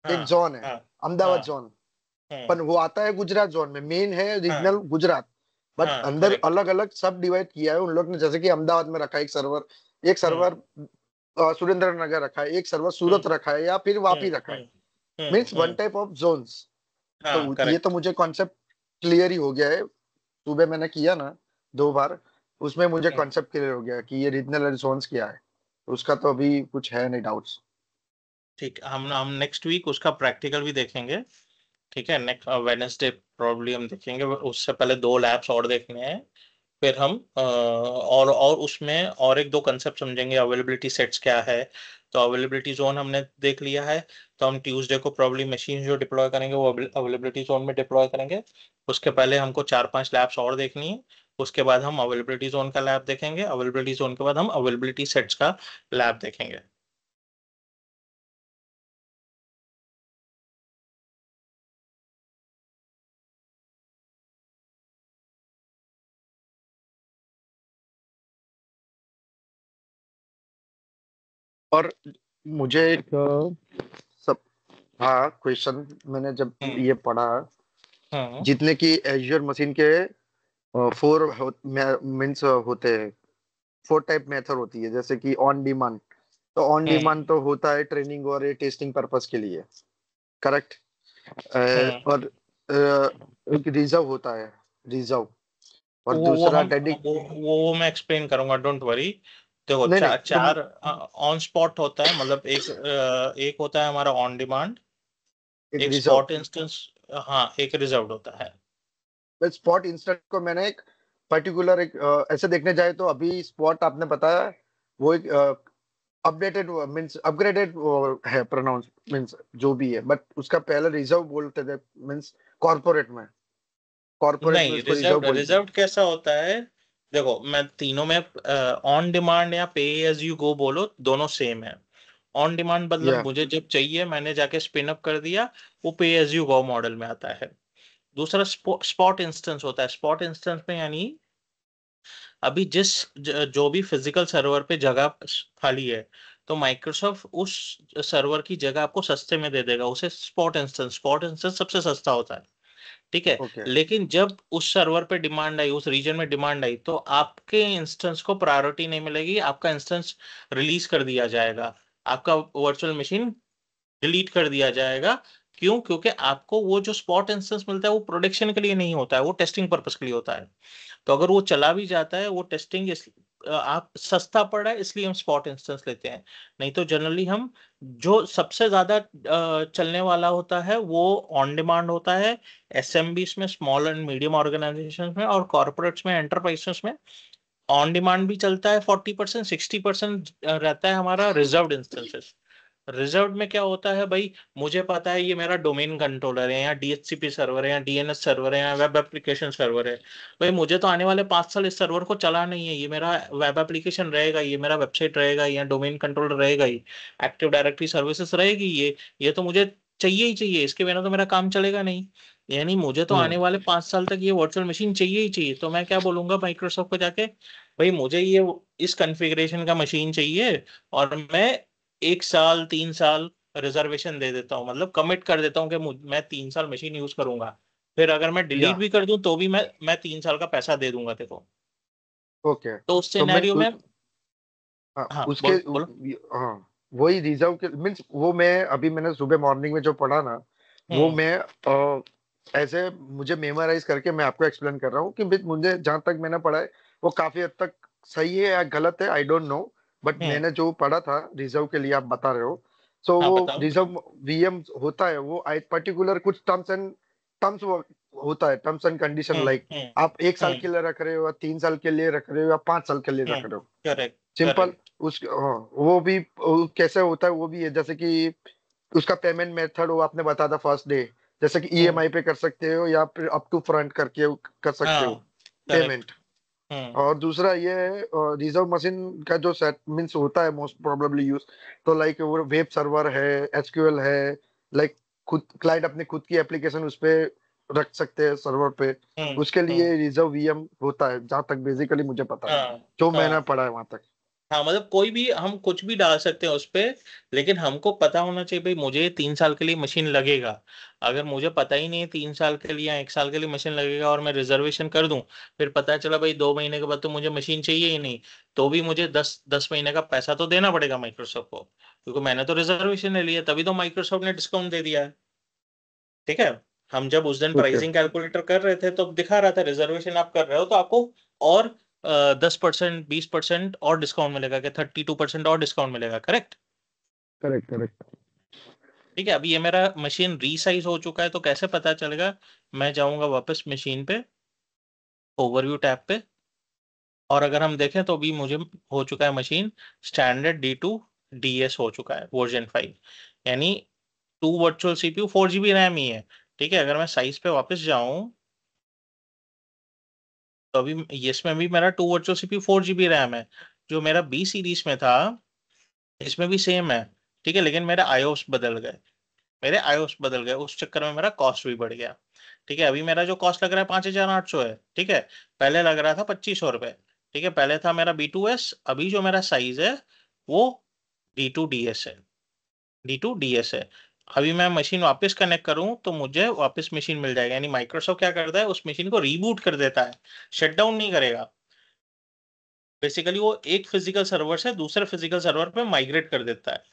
एक हाँ। जोन है हाँ। अहमदाबाद हाँ। जोन, हम्म। पर वो आता है गुजरात जोन में, मेन है रीजनल हाँ। गुजरात। बट हाँ, अंदर करेक्ट। अलग अलग सब डिवाइड किया है उन लोग ने, जैसे कि अहमदाबाद में रखा है एक सर्वर, एक हम्म। सर्वर सुरेंद्र नगर रखा है, एक सर्वर हम्म। सूरत रखा है, या फिर वापी रखा है। Hmm. Means one hmm. Type of zones. हाँ, तो ये तो करेक्ट। मुझे कॉन्सेप्ट क्लियर ही हो गया है, सुबह मैंने किया ना 2 बार, उसमें मुझे कॉन्सेप्ट क्लियर हो गया कि ये रीजनल जोन्स क्या है। उसका तो अभी कुछ है नहीं डाउट्स। ठीक, हम नेक्स्ट वीक उसका प्रैक्टिकल भी देखेंगे। ठीक है, नेक्स्ट वेडनेसडे प्रॉब्ली हम देखेंगे, उससे पहले दो लैब्स और देखने हैं। फिर हम और उसमें और एक दो कंसेप्ट समझेंगे, अवेलेबिलिटी सेट्स क्या है। तो अवेलेबिलिटी जोन हमने देख लिया है, तो हम ट्यूसडे को प्रॉब्ली मशीन जो डिप्लॉय करेंगे वो अवेलेबिलिटी जोन में डिप्लॉय करेंगे। उसके पहले हमको 4-5 लैब्स और देखनी है। उसके बाद हम अवेलेबिलिटी जोन का लैब देखेंगे, अवेलेबिलिटी जोन के बाद हम अवेलेबिलिटी सेट्स का लैब देखेंगे। और मुझे एक सब, हाँ क्वेश्चन, मैंने जब हम्म। ये पढ़ा, हम्म। जितने की एज्योर मशीन के 4 मीन्स होते हैं, 4 टाइप मेथड होती है, जैसे कि ऑन डिमांड, तो ऑन हम्म। डिमांड तो होता है ट्रेनिंग और ये टेस्टिंग पर्पस के लिए, करेक्ट। हम्म। और एक रिजर्व होता है, रिजर्व, और वो दूसरा हम डेडिक। वो मैं एक्सप्लेन करूंगा, डोंट वरी। देखो, नहीं नहीं चार तो चार ऑन स्पॉट होता है, मतलब एक होता है हमारा ऑन डिमांड, एक एक रिजर्व, स्पॉट इंस्टेंस, हाँ, एक रिजर्व्ड होता है। स्पॉट इंस्टेंट को मैंने एक पर्टिकुलर एक ऐसे देखने जाए तो अभी स्पॉट आपने बताया, वो एक अपडेटेड मींस अपग्रेडेड है प्रोनाउंस, मींस जो भी है, बट उसका पहले रिजर्व बोलते थे, मींस कॉर्पोरेट में नहीं, उसको रिजर्व रिजर्व्ड बोलते हैं। रिजर्व्ड कैसा होता है? देखो, मैं तीनों में, ऑन डिमांड या पे एज यू गो बोलो, दोनों सेम है। ऑन डिमांड मतलब या मुझे जब चाहिए मैंने जाके स्पिन अप कर दिया, वो पे एज यू गो मॉडल में आता है। दूसरा स्पॉट इंस्टेंस होता है। स्पॉट इंस्टेंस में यानी अभी जो भी फिजिकल सर्वर पे जगह खाली है, तो माइक्रोसॉफ्ट उस सर्वर की जगह आपको सस्ते में दे देगा, उसे स्पॉट इंस्टेंस सबसे सस्ता होता है। ठीक है। ओके लेकिन जब उस सर्वर पे डिमांड आई, उस रीजन में डिमांड आई, तो आपके इंस्टेंस को प्रायोरिटी नहीं मिलेगी, आपका इंस्टेंस रिलीज कर दिया जाएगा, आपका वर्चुअल मशीन डिलीट कर दिया जाएगा। क्यों? क्योंकि आपको वो जो स्पॉट इंस्टेंस मिलता है वो प्रोडक्शन के लिए नहीं होता है, वो टेस्टिंग पर्पस के लिए होता है। तो अगर वो चला भी जाता है, वो टेस्टिंग आप सस्ता पड़ रहा है इसलिए हम स्पॉट इंस्टेंस लेते हैं। नहीं तो जनरली हम जो सबसे ज्यादा चलने वाला होता है वो ऑन डिमांड होता है, एसएमबीस में, स्मॉल एंड मीडियम ऑर्गेनाइजेशन में, और कॉर्पोरेट्स में, एंटरप्राइजेस में। ऑन डिमांड भी चलता है 40%, 60% रहता है हमारा रिजर्व्ड इंस्टेंसेस। रिजर्व्ड में क्या होता है भाई, मुझे पता है ये मेरा डोमेन कंट्रोलर है, या डीएचसीपी सर्वर है, या डीएनएस सर्वर है, या वेब एप्लीकेशन सर्वर है। भाई मुझे तो आने वाले 5 साल इस सर्वर को चलाना ही है, ये मेरा वेब एप्लीकेशन रहेगा, ये मेरा वेबसाइट रहेगा, या डोमेन कंट्रोलर रहेगा ही, एक्टिव डायरेक्टरी सर्विसेज रहेगी ये तो मुझे चाहिए ही चाहिए, इसके बिना तो मेरा काम चलेगा नहीं। यानी मुझे तो आने हम्म वाले 5 साल तक ये वर्चुअल मशीन चाहिए ही चाहिए। तो मैं क्या बोलूंगा माइक्रोसॉफ्ट को जाके, भाई मुझे ये इस कॉन्फ़िगरेशन का मशीन चाहिए, और मैं 1 साल 3 साल रिजर्वेशन दे देता हूँ, मतलब कमिट कर देता हूँ कि मैं 3 साल मशीन यूज करूंगा। फिर अगर मैं या डिलीट भी कर दूं तो भी मैं 3 साल का पैसा दे दूंगा देखो। ओके, तो उस तो मैं सिनेरियो में, हाँ हाँ, उसके बोलो बोलो। हाँ वही रिजर्व के मीन्स, वो मैं अभी मैंने सुबह मॉर्निंग में जो पढ़ा ना, वो हम्म। मैं ऐसे मुझे मेमोराइज करके मैं आपको एक्सप्लेन कर रहा हूँ कि मुझे जहां तक मैंने पढ़ा है वो काफी हद तक सही है या गलत है, आई डोंट नो, बट हम्म। मैंने जो पढ़ा था रिजर्व के लिए आप बता रहे हो, सो हाँ, वो बताओ। रिजर्व वीएम होता है, वो पर्टिकुलर कुछ टर्म्स होता है, terms and condition, hmm. Like hmm. आप 1 साल हम्म। के लिए रख रहे हो, या 3 साल के लिए रख रहे हो, या 5 साल के लिए रख हम्म। रहे हो। करेक्ट। सिंपल। करेक्ट। उस हाँ, कैसे होता है वो भी है, जैसे कि उसका पेमेंट मेथड वो आपने बताया था फर्स्ट डे, जैसे कि हम्म। ईएमआई पे कर सकते हो या फिर अप टू फ्रंट करके कर सकते हो हाँ। करेक्ट। पेमेंट। हम्म। और दूसरा ये रिजर्व मशीन का जो सेट मीन्स होता है मोस्ट प्रोबेबली यूज, तो लाइक वो वेब सर्वर है, एसक्यूएल है, लाइक खुद क्लाइंट अपने खुद की एप्लीकेशन उस पे रख सकते हैं सर्वर पे। हम्म। उसके लिए रिजर्व वीएम होता है जहां तक बेसिकली मुझे पता है, हाँ। जो मैंने हाँ। पढ़ा है वहां तक। हाँ, मतलब कोई भी हम कुछ भी डाल सकते हैं उस पे, लेकिन हमको पता होना चाहिए भाई मुझे ये 3 साल के लिए मशीन लगेगा। अगर मुझे पता ही नहीं है 3 साल के लिए या 1 साल के लिए मशीन लगेगा और मैं रिजर्वेशन कर दूं, फिर पता चला भाई 2 महीने के बाद तो मुझे मशीन चाहिए ही नहीं, तो भी मुझे 10 10 महीने का पैसा तो देना पड़ेगा माइक्रोसॉफ्ट को, क्योंकि मैंने तो रिजर्वेशन ले लिया, तभी तो माइक्रोसॉफ्ट ने डिस्काउंट दे दिया है। ठीक है। हम जब उस दिन ओके। प्राइसिंग कैलकुलेटर कर रहे थे तो दिखा रहा था रिजर्वेशन आप कर रहे हो तो आपको और 10% 20% और डिस्काउंट मिलेगा, क्या 32% और डिस्काउंट मिलेगा, करेक्ट। Correct correct. ठीक है, अभी ये मेरा मशीन रीसाइज हो चुका है तो कैसे पता चलेगा। मैं जाऊंगा वापस मशीन पे, ओवरव्यू टैब पे, और अगर हम देखें तो अभी मुझे हो चुका है मशीन स्टैंडर्ड D2 DS हो चुका है वर्जन 5, यानी 2 वर्चुअल CPU 4 GB रैम ही है। ठीक है, अगर मैं साइज पे वापस जाऊं तो अभी इसमें भी मेरा 2 वर्चुअल CPU 4 GB रैम है। जो मेरा बी सीरीज में था इसमें भी सेम है। ठीक है, लेकिन मेरे आयोस बदल गए उस चक्कर में मेरा कॉस्ट भी बढ़ गया। ठीक है, अभी मेरा जो कॉस्ट लग रहा है 5,800 है। ठीक है, पहले लग रहा था 2,500 रुपये। ठीक है, पहले था मेरा B2S, अभी जो मेरा साइज है वो D2DS है। D2DS है। अभी मैं मशीन वापस कनेक्ट करूं तो मुझे वापस मशीन मिल जाएगा, यानी माइक्रोसॉफ्ट क्या करता है उस मशीन को रीबूट कर देता है, शट डाउन नहीं करेगा। बेसिकली वो एक फिजिकल सर्वर से दूसरे फिजिकल सर्वर पे माइग्रेट कर देता है।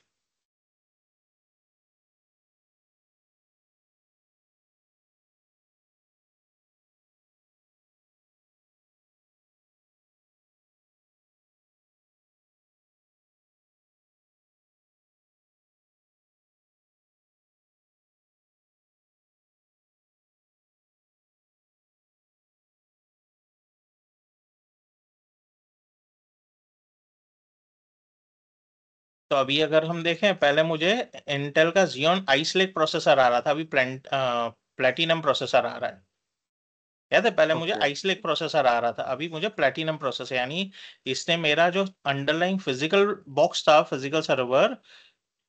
तो अभी अगर हम देखें, पहले मुझे इंटेल का Xeon Ice Lake प्रोसेसर आ रहा था, अभी प्लेटिनम प्रोसेसर आ रहा है। याद है, पहले मुझे ओके आइस लेक प्रोसेसर आ रहा था, अभी मुझे प्लेटिनम प्रोसेसर, यानी इसने मेरा जो अंडरलाइंग फिजिकल बॉक्स था, फिजिकल सर्वर,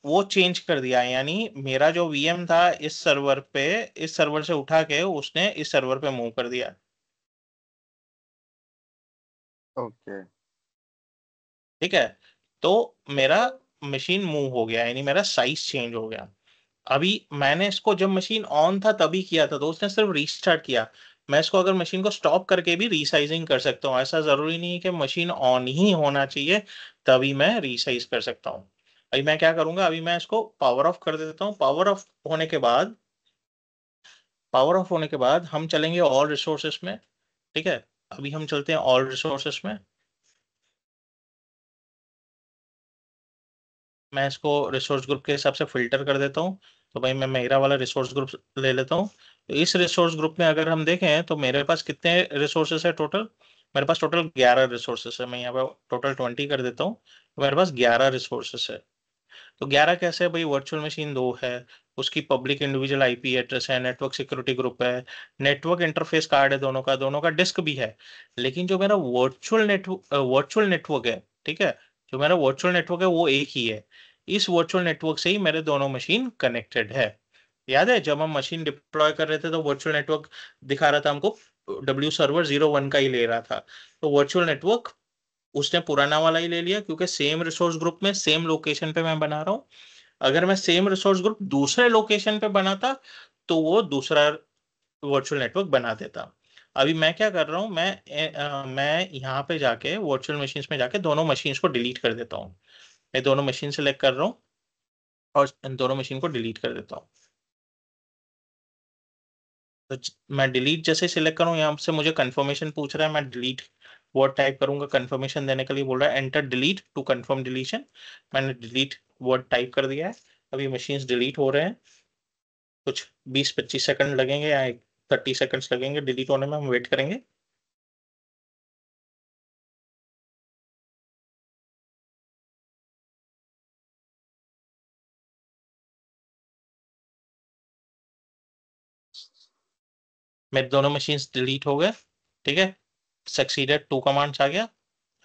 वो चेंज कर दिया है। यानी मेरा जो VM था इस सर्वर से उठा के उसने इस सर्वर पे मूव कर दिया। ओके। ठीक है, तो मेरा मशीन मूव हो गया, यानी मेरा साइज चेंज हो गया। अभी मैंने इसको जब मशीन ऑन था तभी किया था तो उसने सिर्फ रीस्टार्ट किया। मैं इसको अगर मशीन को स्टॉप करके भी रीसाइजिंग कर सकता हूँ, ऐसा जरूरी नहीं है कि मशीन ऑन ही होना चाहिए तभी मैं रीसाइज कर सकता हूँ। अभी मैं क्या करूंगा, अभी मैं इसको पावर ऑफ कर देता हूँ। पावर ऑफ होने के बाद हम चलेंगे ऑल रिसोर्सेस में। ठीक है, अभी हम चलते हैं ऑल रिसोर्सेस में। मैं इसको रिसोर्स ग्रुप के हिसाब से फिल्टर कर देता हूँ। तो भाई मैं मेरा वाला रिसोर्स ग्रुप ले लेता हूँ। तो इस रिसोर्स ग्रुप में अगर हम देखें तो मेरे पास कितने रिसोर्सेस है टोटल। मेरे पास टोटल 11 रिसोर्सेस है। मैं यहाँ पे टोटल 20 कर देता हूँ, तो मेरे पास 11 रिसोर्सेस है। तो 11 कैसे है भाई, वर्चुअल मशीन 2 है, उसकी पब्लिक इंडिविजुअल IP एड्रेस है, नेटवर्क सिक्योरिटी ग्रुप है, नेटवर्क इंटरफेस कार्ड है, दोनों का डिस्क भी है। लेकिन जो मेरा वर्चुअल नेटवर्क है, ठीक है, जो मेरा वर्चुअल नेटवर्क है वो एक ही है। इस वर्चुअल नेटवर्क से ही मेरे दोनों मशीन कनेक्टेड है। याद है जब हम मशीन डिप्लॉय कर रहे थे तो वर्चुअल नेटवर्क दिखा रहा था हमको, W सर्वर 01 का ही ले रहा था। तो वर्चुअल नेटवर्क उसने पुराना वाला ही ले लिया, क्योंकि सेम रिसोर्स ग्रुप में सेम लोकेशन पे मैं बना रहा हूँ। अगर मैं सेम रिसोर्स ग्रुप दूसरे लोकेशन पे बनाता तो वो दूसरा वर्चुअल नेटवर्क बना देता। अभी मैं क्या कर रहा हूँ, मैं यहाँ पे जाके वर्चुअल मशीन्स में जाके दोनों मशीन्स को डिलीट कर देता हूँ। मैं दोनों मशीन सेलेक्ट कर रहा हूँ और इन दोनों मशीन को डिलीट कर देता हूँ। तो मैं डिलीट जैसे सिलेक्ट करूँ, यहाँ से मुझे कंफर्मेशन पूछ रहा है, मैं डिलीट वर्ड टाइप करूंगा। कंफर्मेशन देने के लिए बोल रहा है enter delete to confirm deletion. मैंने डिलीट वर्ड टाइप कर दिया है। अभी मशीन्स डिलीट हो रहे हैं, कुछ 20-25 सेकंड लगेंगे या 30 सेकंड्स लगेंगे डिलीट होने में, हम वेट करेंगे। मेरे दोनों मशीन्स डिलीट हो गए, ठीक है, सक्सीडेड 2 कमांड्स आ गया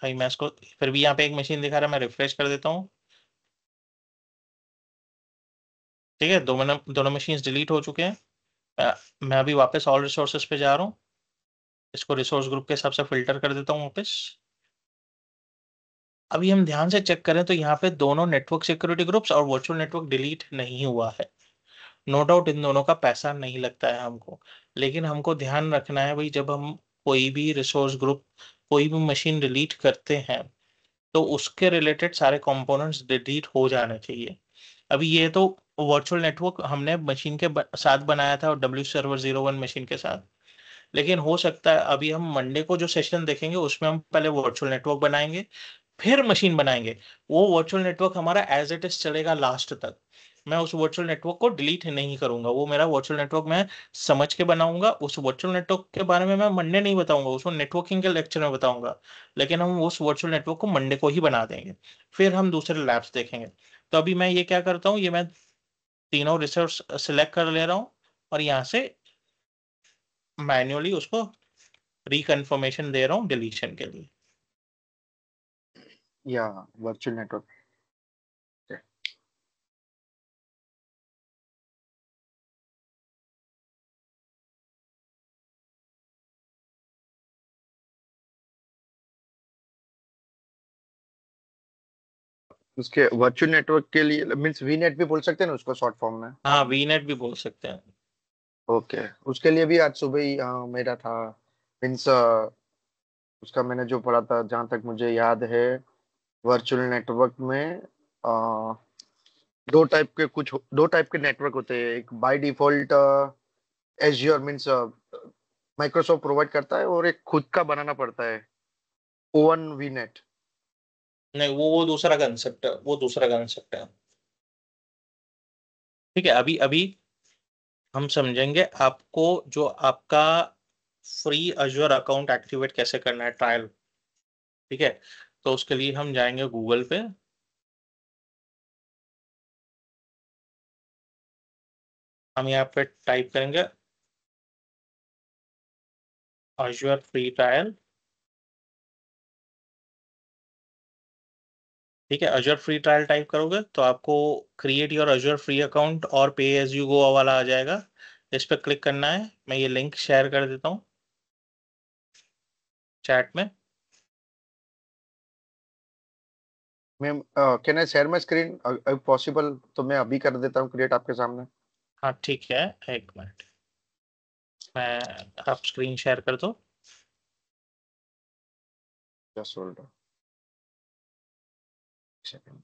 भाई। मैं इसको फिर भी यहाँ पे एक मशीन दिखा रहा है, मैं रिफ्रेश कर देता हूँ, ठीक है, दोनों मशीन्स डिलीट हो चुके हैं। मैं अभी वापस ऑल रिसोर्सेज पे जा रहा हूँ, इसको रिसोर्स ग्रुप के हिसाब से फिल्टर कर देता हूँ वापस। अभी हम ध्यान से चेक करें तो यहाँ पे दोनों नेटवर्क सिक्योरिटी ग्रुप्स और वर्चुअल नेटवर्क डिलीट नहीं हुआ है। नो डाउट इन दोनों का पैसा नहीं लगता है हमको, लेकिन हमको ध्यान रखना है भाई, जब हम कोई भी रिसोर्स ग्रुप, कोई भी मशीन डिलीट करते हैं तो उसके रिलेटेड सारे कंपोनेंट्स डिलीट हो जाने चाहिए। अभी ये तो वर्चुअल नेटवर्क हमने मशीन के साथ बनाया था, और डब्ल्यू सर्वर 01 मशीन के साथ, लेकिन हो सकता है अभी हम मंडे को जो सेशन देखेंगे उसमें हम पहले वर्चुअल नेटवर्क बनाएंगे, फिर मशीन बनाएंगे। वो वर्चुअल नेटवर्क हमारा एज इट इज चलेगा लास्ट तक। मैं उस वर्चुअल नेटवर्क को डिलीट नहीं करूंगा, वो मेरा वर्चुअल नेटवर्क मैं समझ के बनाऊंगा। उस वर्चुअल नेटवर्क के बारे में मैं मंडे नहीं बताऊंगा, उसको नेटवर्किंग के लेक्चर में बताऊंगा, लेकिन हम उस वर्चुअल नेटवर्क को मंडे को ही बना देंगे, फिर हम दूसरे लैब्स देखेंगे। तो अभी मैं ये क्या करता हूँ, ये मैं तीनों रिसोर्स सिलेक्ट कर ले रहा हूँ और यहाँ से मैन्युअली उसको रिकन्फर्मेशन दे रहा हूँ डिलीशन के लिए। या वर्चुअल नेटवर्क। उसके वर्चुअल नेटवर्क के लिए मीन्स वी नेट भी बोल सकते हैं ना उसको शॉर्ट फॉर्म में। हाँ, वीनेट भी बोल सकते हैं। ओके, उसके लिए भी आज सुबह ही मेरा था मीन्स उसका मैंने जो पढ़ा था जहाँ तक मुझे याद है, वर्चुअल नेटवर्क में दो टाइप के नेटवर्क होते हैं। एक by default azure means Microsoft provide करता है, और एक खुद का बनाना पड़ता है, ओवन वी नेट। नहीं, वो दूसरा कंसेप्ट है, वो दूसरा कंसेप्ट है। ठीक है, अभी अभी हम समझेंगे आपको जो आपका फ्री अजूर अकाउंट एक्टिवेट कैसे करना है, ट्रायल। ठीक है, तो उसके लिए हम जाएंगे गूगल पे, हम यहाँ पे टाइप करेंगे अजूर फ्री ट्रायल। ठीक है, अजूर फ्री ट्रायल टाइप करोगे तो आपको create your Azzur free account और पे एज यू गो वाला आ जाएगा, इस पर क्लिक करना है। मैं ये लिंक शेयर कर देता हूँ चैट में। मैं can I share my screen possible? तो मैं अभी कर देता हूँ क्रिएट आपके सामने। हाँ ठीक है, एक मिनट, मैं आप स्क्रीन शेयर कर दो। Just hold second.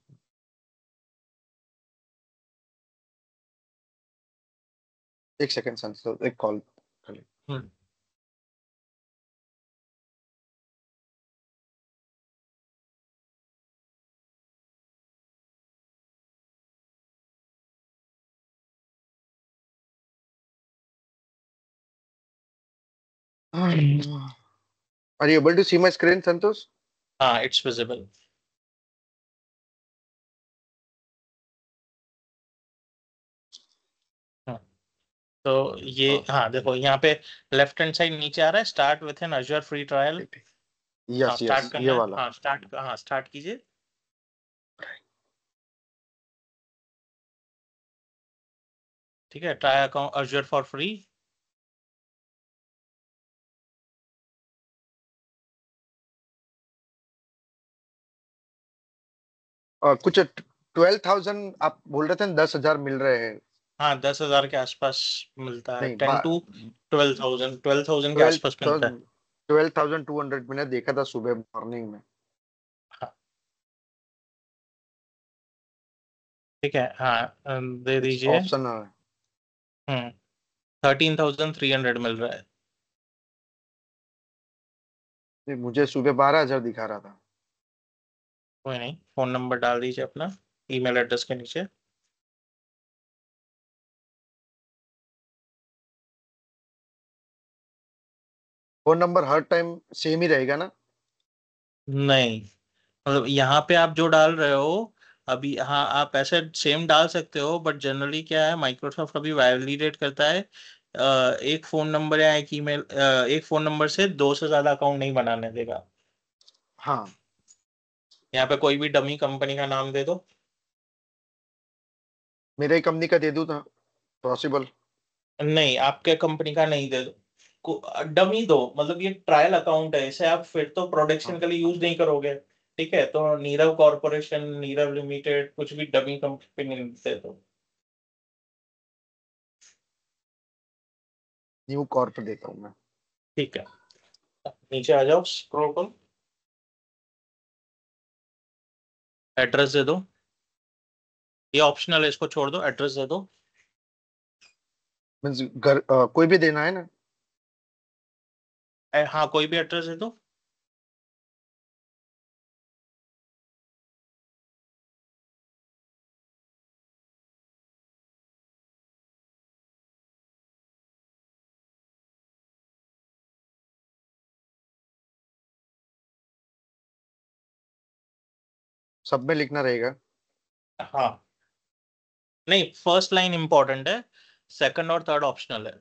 एक सेकंड संतो, एक कॉल कर ले। Hmm. Are you able to see my screen Santosh? हाँ, इट्स विजिबल। तो ये हाँ देखो यहाँ पे लेफ्ट हैंड साइड नीचे आ रहा है, start with an Azzur free trial. हाँ, यस यस, स्टार्ट ये करना है, वाला। हाँ स्टार्ट, हाँ स्टार्ट कीजिए। ठीक है, try account Azzur for free. कुछ 12,000 आप बोल रहे थे ना, 10,000 मिल रहे हैं। हाँ, 10,000 के आसपास मिलता है, नहीं, 10 to 12,000, 12,000 के ट्वेल्व आसपास मिलता है। 12,200 मैंने देखा था सुबह मॉर्निंग में। हाँ ठीक है, हाँ दे इट्स दीजिए। ऑप्शन। 13,300 मिल रहा है। मुझे सुबह 12,000 दिखा रहा था। कोई नहीं, फोन नंबर डाल दीजिए अपना ईमेल एड्रेस के नीचे। फोन नंबर हर टाइम सेम ही रहेगा ना? नहीं, मतलब यहाँ पे आप जो डाल रहे हो अभी, हाँ आप ऐसे सेम डाल सकते हो, बट जनरली क्या है, माइक्रोसॉफ्ट अभी वैलिडेट करता है एक फोन नंबर या एक ईमेल, एक फोन नंबर से दो से ज्यादा अकाउंट नहीं बनाने देगा। हाँ, यहाँ पे कोई भी डमी कंपनी का नाम दे दो। मेरे ही कंपनी का दे दूँ ना, पॉसिबल? नहीं, आपके कंपनी का नहीं दे दो, डमी दो, मतलब ये ट्रायल अकाउंट है, इसे आप फिर तो प्रोडक्शन हाँ, के लिए यूज नहीं करोगे। ठीक है, तो नीरव कॉर्पोरेशन, नीरव लिमिटेड, कुछ भी डमी कंपनी दे दो। न्यू कॉर्प देता हूँ मैं। ठीक है, नीचे आ जाओ, स्क्रॉल करो, एड्रेस दे दो। ये ऑप्शनल है, इसको छोड़ दो, एड्रेस दे दो। मीन्स घर कोई भी देना है ना? हाँ, कोई भी एड्रेस दे दो। सब में लिखना रहेगा? हाँ, नहीं, फर्स्ट लाइन इंपॉर्टेंट है, सेकंड और थर्ड ऑप्शनल है।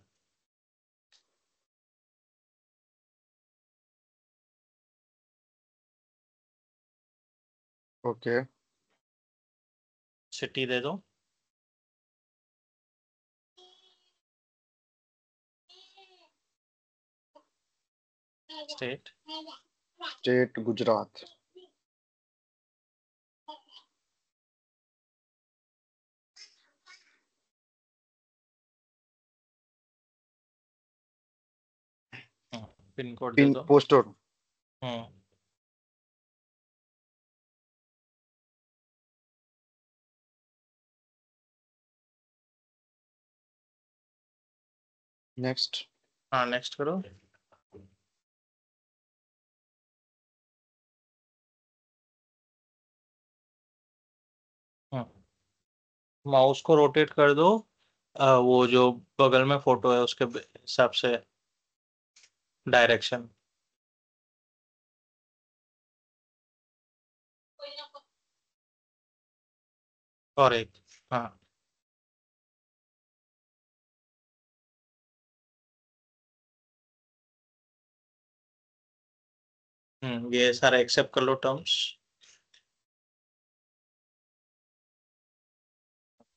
ओके। सिटी दे दो। State. State Gujarat. Pin code दे पिन दो। Post code. हम्म। नेक्स्ट। हाँ, नेक्स्ट करो। माउस को रोटेट कर दो, वो जो बगल में फोटो है उसके हिसाब से, डायरेक्शन। और एक, हाँ। ये सारा एक्सेप्ट कर लो टर्म्स।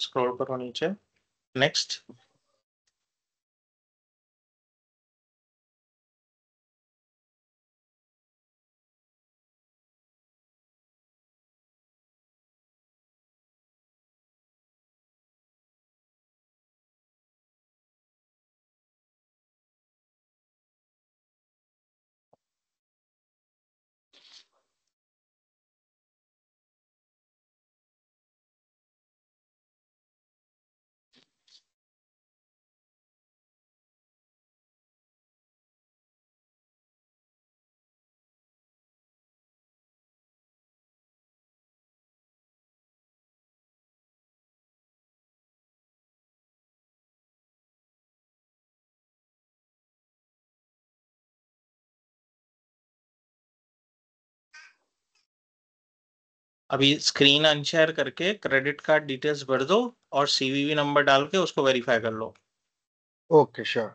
स्क्रॉल करो नीचे, नेक्स्ट। अभी स्क्रीन अनशेयर करके क्रेडिट कार्ड डिटेल्स भर दो, और सीवीवी नंबर डाल के उसको वेरीफाई कर लो। Okay, sure.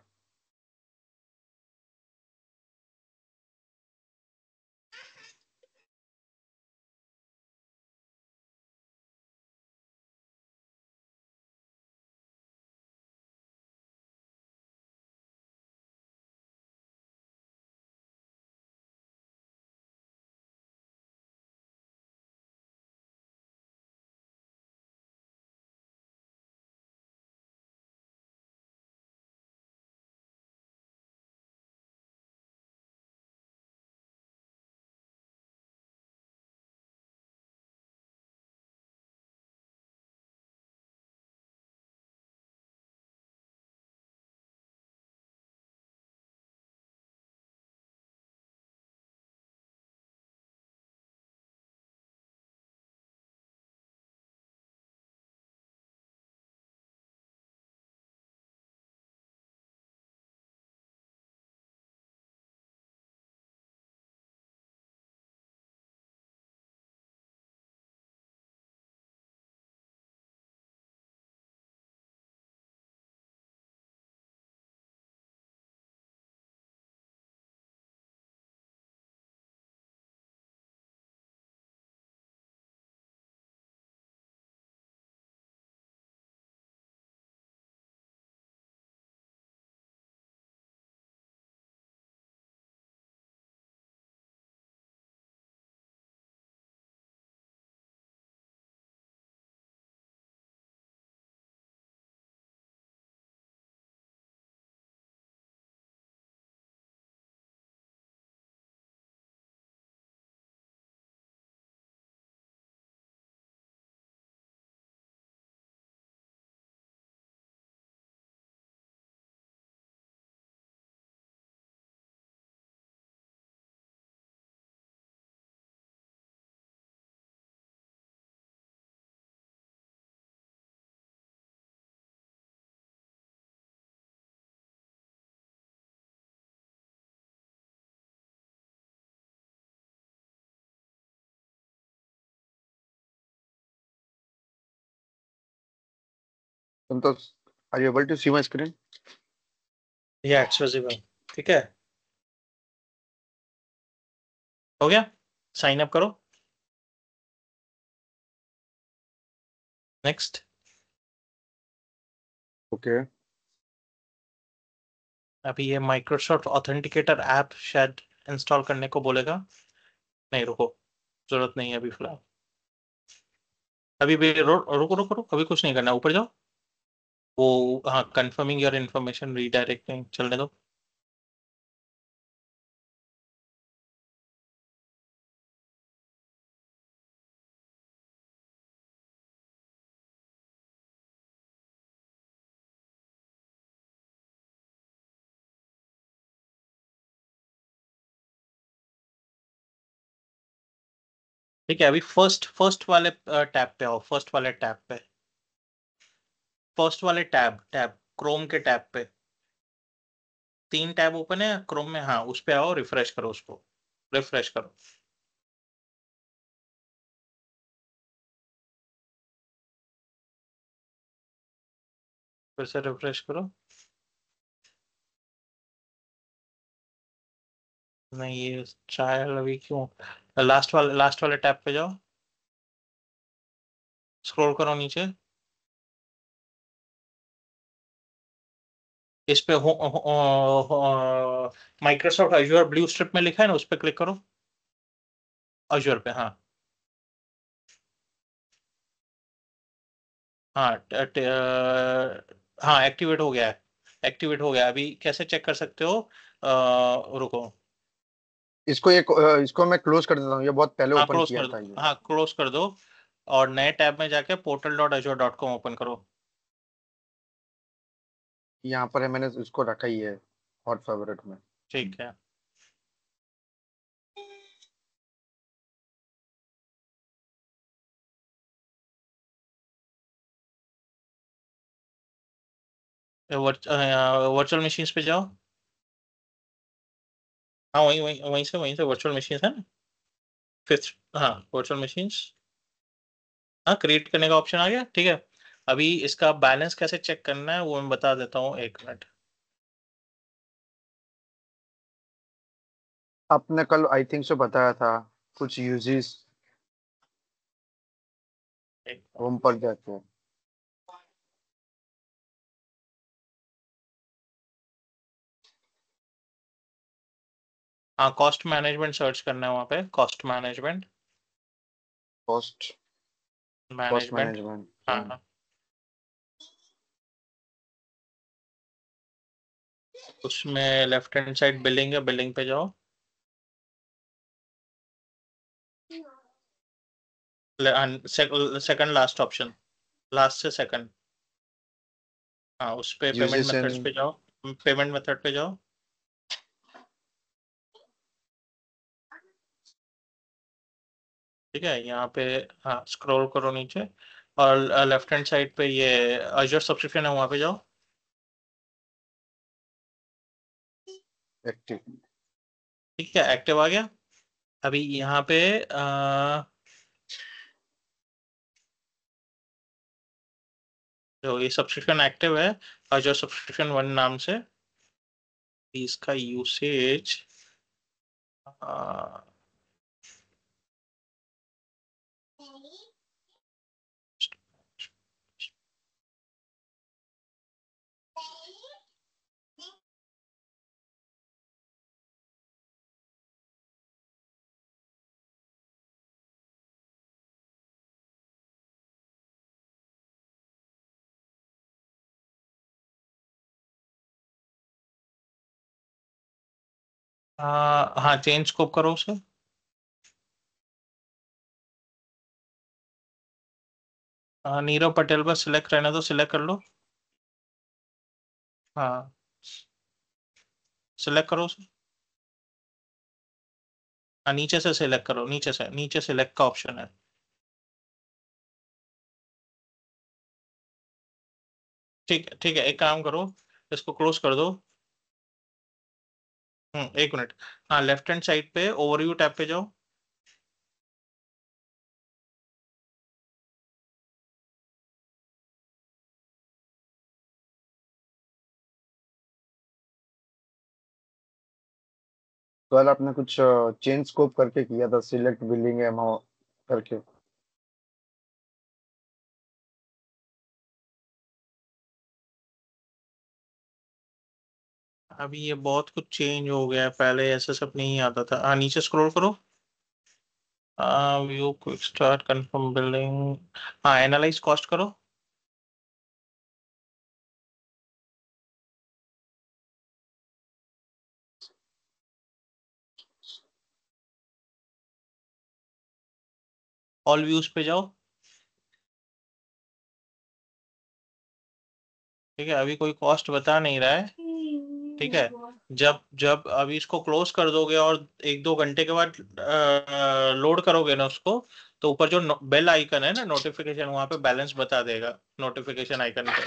Santosh, are you able to see my screen? या इट्स विजिबल। ठीक है, हो गया, साइन अप करो। नेक्स्ट। ओके। अभी ये माइक्रोसॉफ्ट ऑथेंटिकेटर ऐप शायद इंस्टॉल करने को बोलेगा। नहीं रुको, जरूरत नहीं है अभी फिलहाल। अभी भी रुको रुको रुको, अभी कुछ नहीं करना, ऊपर जाओ। वो हाँ, कंफर्मिंग योर इन्फॉर्मेशन रीडायरेक्टिंग चलने दो। ठीक है, अभी फर्स्ट फर्स्ट वाले टैब पे आओ, फर्स्ट वाले टैब पे, फर्स्ट वाले टैब टैब क्रोम के टैब पे। 3 टैब ओपन है क्रोम में, हाँ उस पे आओ, रिफ्रेश करो उसको, रिफ्रेश करो। फिर से रिफ्रेश करो। नहीं ये ट्रायल अभी क्यों, लास्ट वाले टैब पे जाओ, स्क्रॉल करो नीचे। इस पे हो माइक्रोसॉफ्ट अज्योर ब्लू स्ट्रिप में लिखा है ना, उस पे क्लिक करो। अज्योर पे, हाँ। हाँ हाँ एक्टिवेट हो गया है, एक्टिवेट हो गया। अभी कैसे चेक कर सकते हो? रुको। इसको मैं क्लोज कर देता हूँ, ये बहुत पहले हाँ ओपन क्लोज किया कर दो, था ये। हाँ क्लोज कर दो। और नए टैब में जाके portal.azure.com ओपन करो। यहाँ पर है, मैंने इसको रखा ही है हॉट फेवरेट में। ठीक है। वर्चुअल मशीन्स पे जाओ। हाँ वहीं वहीं वहीं से वर्चुअल मशीन्स है ना। फिफ्थ, हाँ वर्चुअल मशीन्स। हाँ क्रिएट करने का ऑप्शन आ गया, ठीक है। अभी इसका बैलेंस कैसे चेक करना है वो मैं बता देता हूँ, 1 मिनट। आपने कल आई थिंक से बताया था कुछ यूजेस होम पर जाते हैं। हाँ कॉस्ट मैनेजमेंट सर्च करना है वहाँ पे, cost management. Cost cost management, management. हाँ। उसमें लेफ्ट हैंड साइड बिलिंग है, बिलिंग पे जाओ। सेकंड लास्ट ऑप्शन, लास्ट से सेकंड। हाँ उस पे पेमेंट यूजेस मेथड्स इन पे जाओ, पेमेंट मेथड पे जाओ। ठीक है यहाँ पे, हाँ स्क्रॉल करो नीचे, और लेफ्ट हैंड साइड पे ये अजूर सब्सक्रिप्शन है, वहाँ पे जाओ। एक्टिव। ठीक है, एक्टिव आ गया। अभी यहाँ पे जो ये सब्सक्रिप्शन एक्टिव है, अजूर सब्सक्रिप्शन 1 नाम से, इसका यूसेज हाँ चेंज स्कोप करो उसे। नीरव पटेल पर सिलेक्ट रहने दो, सिलेक्ट कर लो। हाँ सिलेक्ट करो उसे। हाँ नीचे से सिलेक्ट करो, नीचे से, नीचे सिलेक्ट का ऑप्शन है। ठीक है, एक काम करो, इसको क्लोज कर दो। 1 मिनट। हाँ लेफ्ट हैंड साइड पे ओवरव्यू टैब पे जाओ। कल आपने कुछ चेंज स्कोप करके किया था, सिलेक्ट बिलिंग अमाउंट करके। अभी ये बहुत कुछ चेंज हो गया है, पहले ऐसा सब नहीं आता था। नीचे स्क्रॉल करो। View quick start confirm billing. हाँ, एनालाइज कॉस्ट करो। ऑल व्यूज पे जाओ। ठीक है, अभी कोई कॉस्ट बता नहीं रहा है। ठीक है, जब जब अभी इसको क्लोज कर दोगे और 1-2 घंटे के बाद लोड करोगे ना उसको, तो ऊपर जो बेल आइकन है ना, नोटिफिकेशन, वहां पे बैलेंस बता देगा। नोटिफिकेशन आइकन पे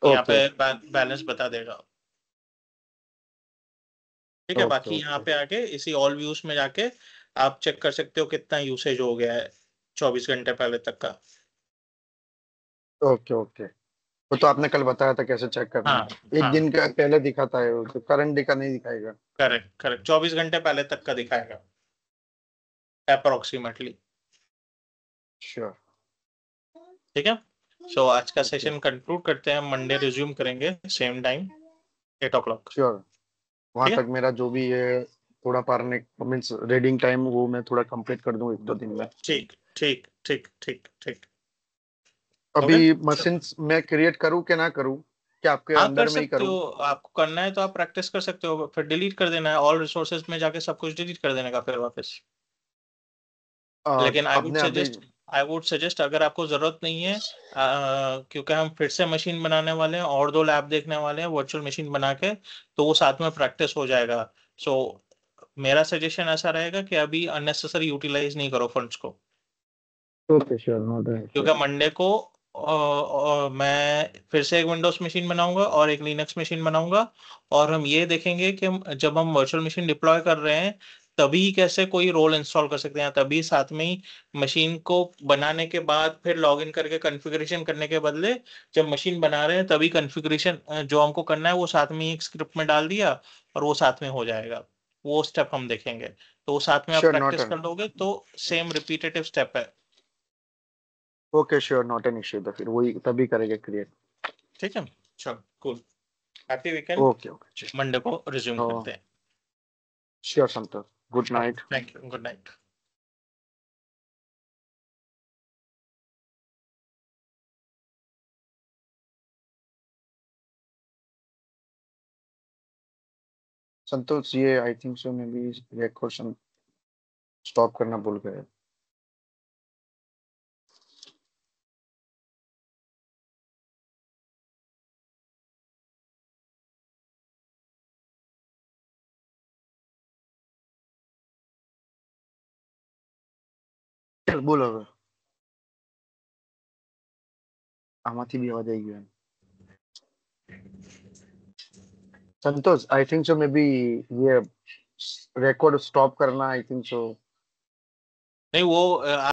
यहाँ ओके पे बैलेंस बता देगा। ठीक है, ओके बाकी यहाँ ओके पे आके इसी ऑल व्यूज में जाके आप चेक कर सकते हो कितना यूसेज हो गया है 24 घंटे पहले तक का। Okay okay. वो तो आपने कल बताया था कैसे चेक करना हाँ है, एक हाँ, दिन का पहले दिखाता है वो, तो करंट डे का नहीं दिखाएगा। करेक्ट करेक्ट, 24 घंटे पहले तक का दिखाएगा अप्रोक्सीमेटली। श्योर। ठीक है, सो आज का ओके सेशन कंक्लूड करते हैं, मंडे रिज्यूम करेंगे सेम टाइम 8 o'clock। श्योर। वहां ठीक है, तक मेरा जो भी है थोड़ा पढ़ने मीन्स रीडिंग टाइम वो मैं थोड़ा कंप्लीट कर दूं 1-2 दिन में। ठीक ठीक ठीक ठीक ठीक। हो गया, अभी चलो। मशीन्स मैं क्रिएट करूं कि ना करूं, क्या आपके हाँ, कर अंडर में ही सकते करूं? हो। आपको करना है तो आप प्रैक्टिस कर सकते हो, फिर डिलीट कर देना है, ऑल रिसोर्सेज में जाके सब कुछ डिलीट कर देने का फिर वापस। लेकिन आपने अभी आई वुड सजेस्ट, अगर आपको जरूरत नहीं है, क्योंकि हम फिर से मशीन बनाने वाले हैं और 2 लैब देखने वाले हैं वर्चुअल मशीन बना के, तो वो साथ में प्रैक्टिस हो जाएगा। सो मेरा सजेशन ऐसा रहेगा कि अभी अननेसेसरी यूटिलाइज नहीं करो फंड्स को। ओके श्योर, नोट है क्योंकि श्योर। मंडे को मैं फिर से एक विंडोज मशीन बनाऊंगा और एक लिनक्स मशीन बनाऊंगा, और हम ये देखेंगे कि जब हम वर्चुअल मशीन डिप्लॉय कर रहे हैं तभी कैसे कोई रोल इंस्टॉल कर सकते हैं, तभी साथ में ही मशीन को बनाने के बाद फिर लॉग इन करके कॉन्फ़िगरेशन करने के बदले, जब मशीन बना रहे हैं तभी कॉन्फ़िगरेशन जो हमको करना है वो साथ में ही एक स्क्रिप्ट में डाल दिया और वो साथ में हो जाएगा। वो स्टेप हम देखेंगे, तो वो साथ में आप श्योर नॉट प्रैक्टिस है। कर लोगे तो सेम रिपीटेटिव स्टेप है। Okay sure, not an issue, तो फिर वही तभी करेंगे क्रिएट। ठीक है, चलो, cool. Happy weekend. Okay okay. Monday को रिज्यूम करते हैं। श्योर संतोष, गुड हाँ, night. Thank you, good night. Santosh ये I think so maybe record stop करना भूल गए। બોલો હવે આમાંથી બી અવાજ આવી ગયો Santosh, I think so maybe ये रिकॉर्ड स्टॉप करना, आई थिंक सो। नहीं, वो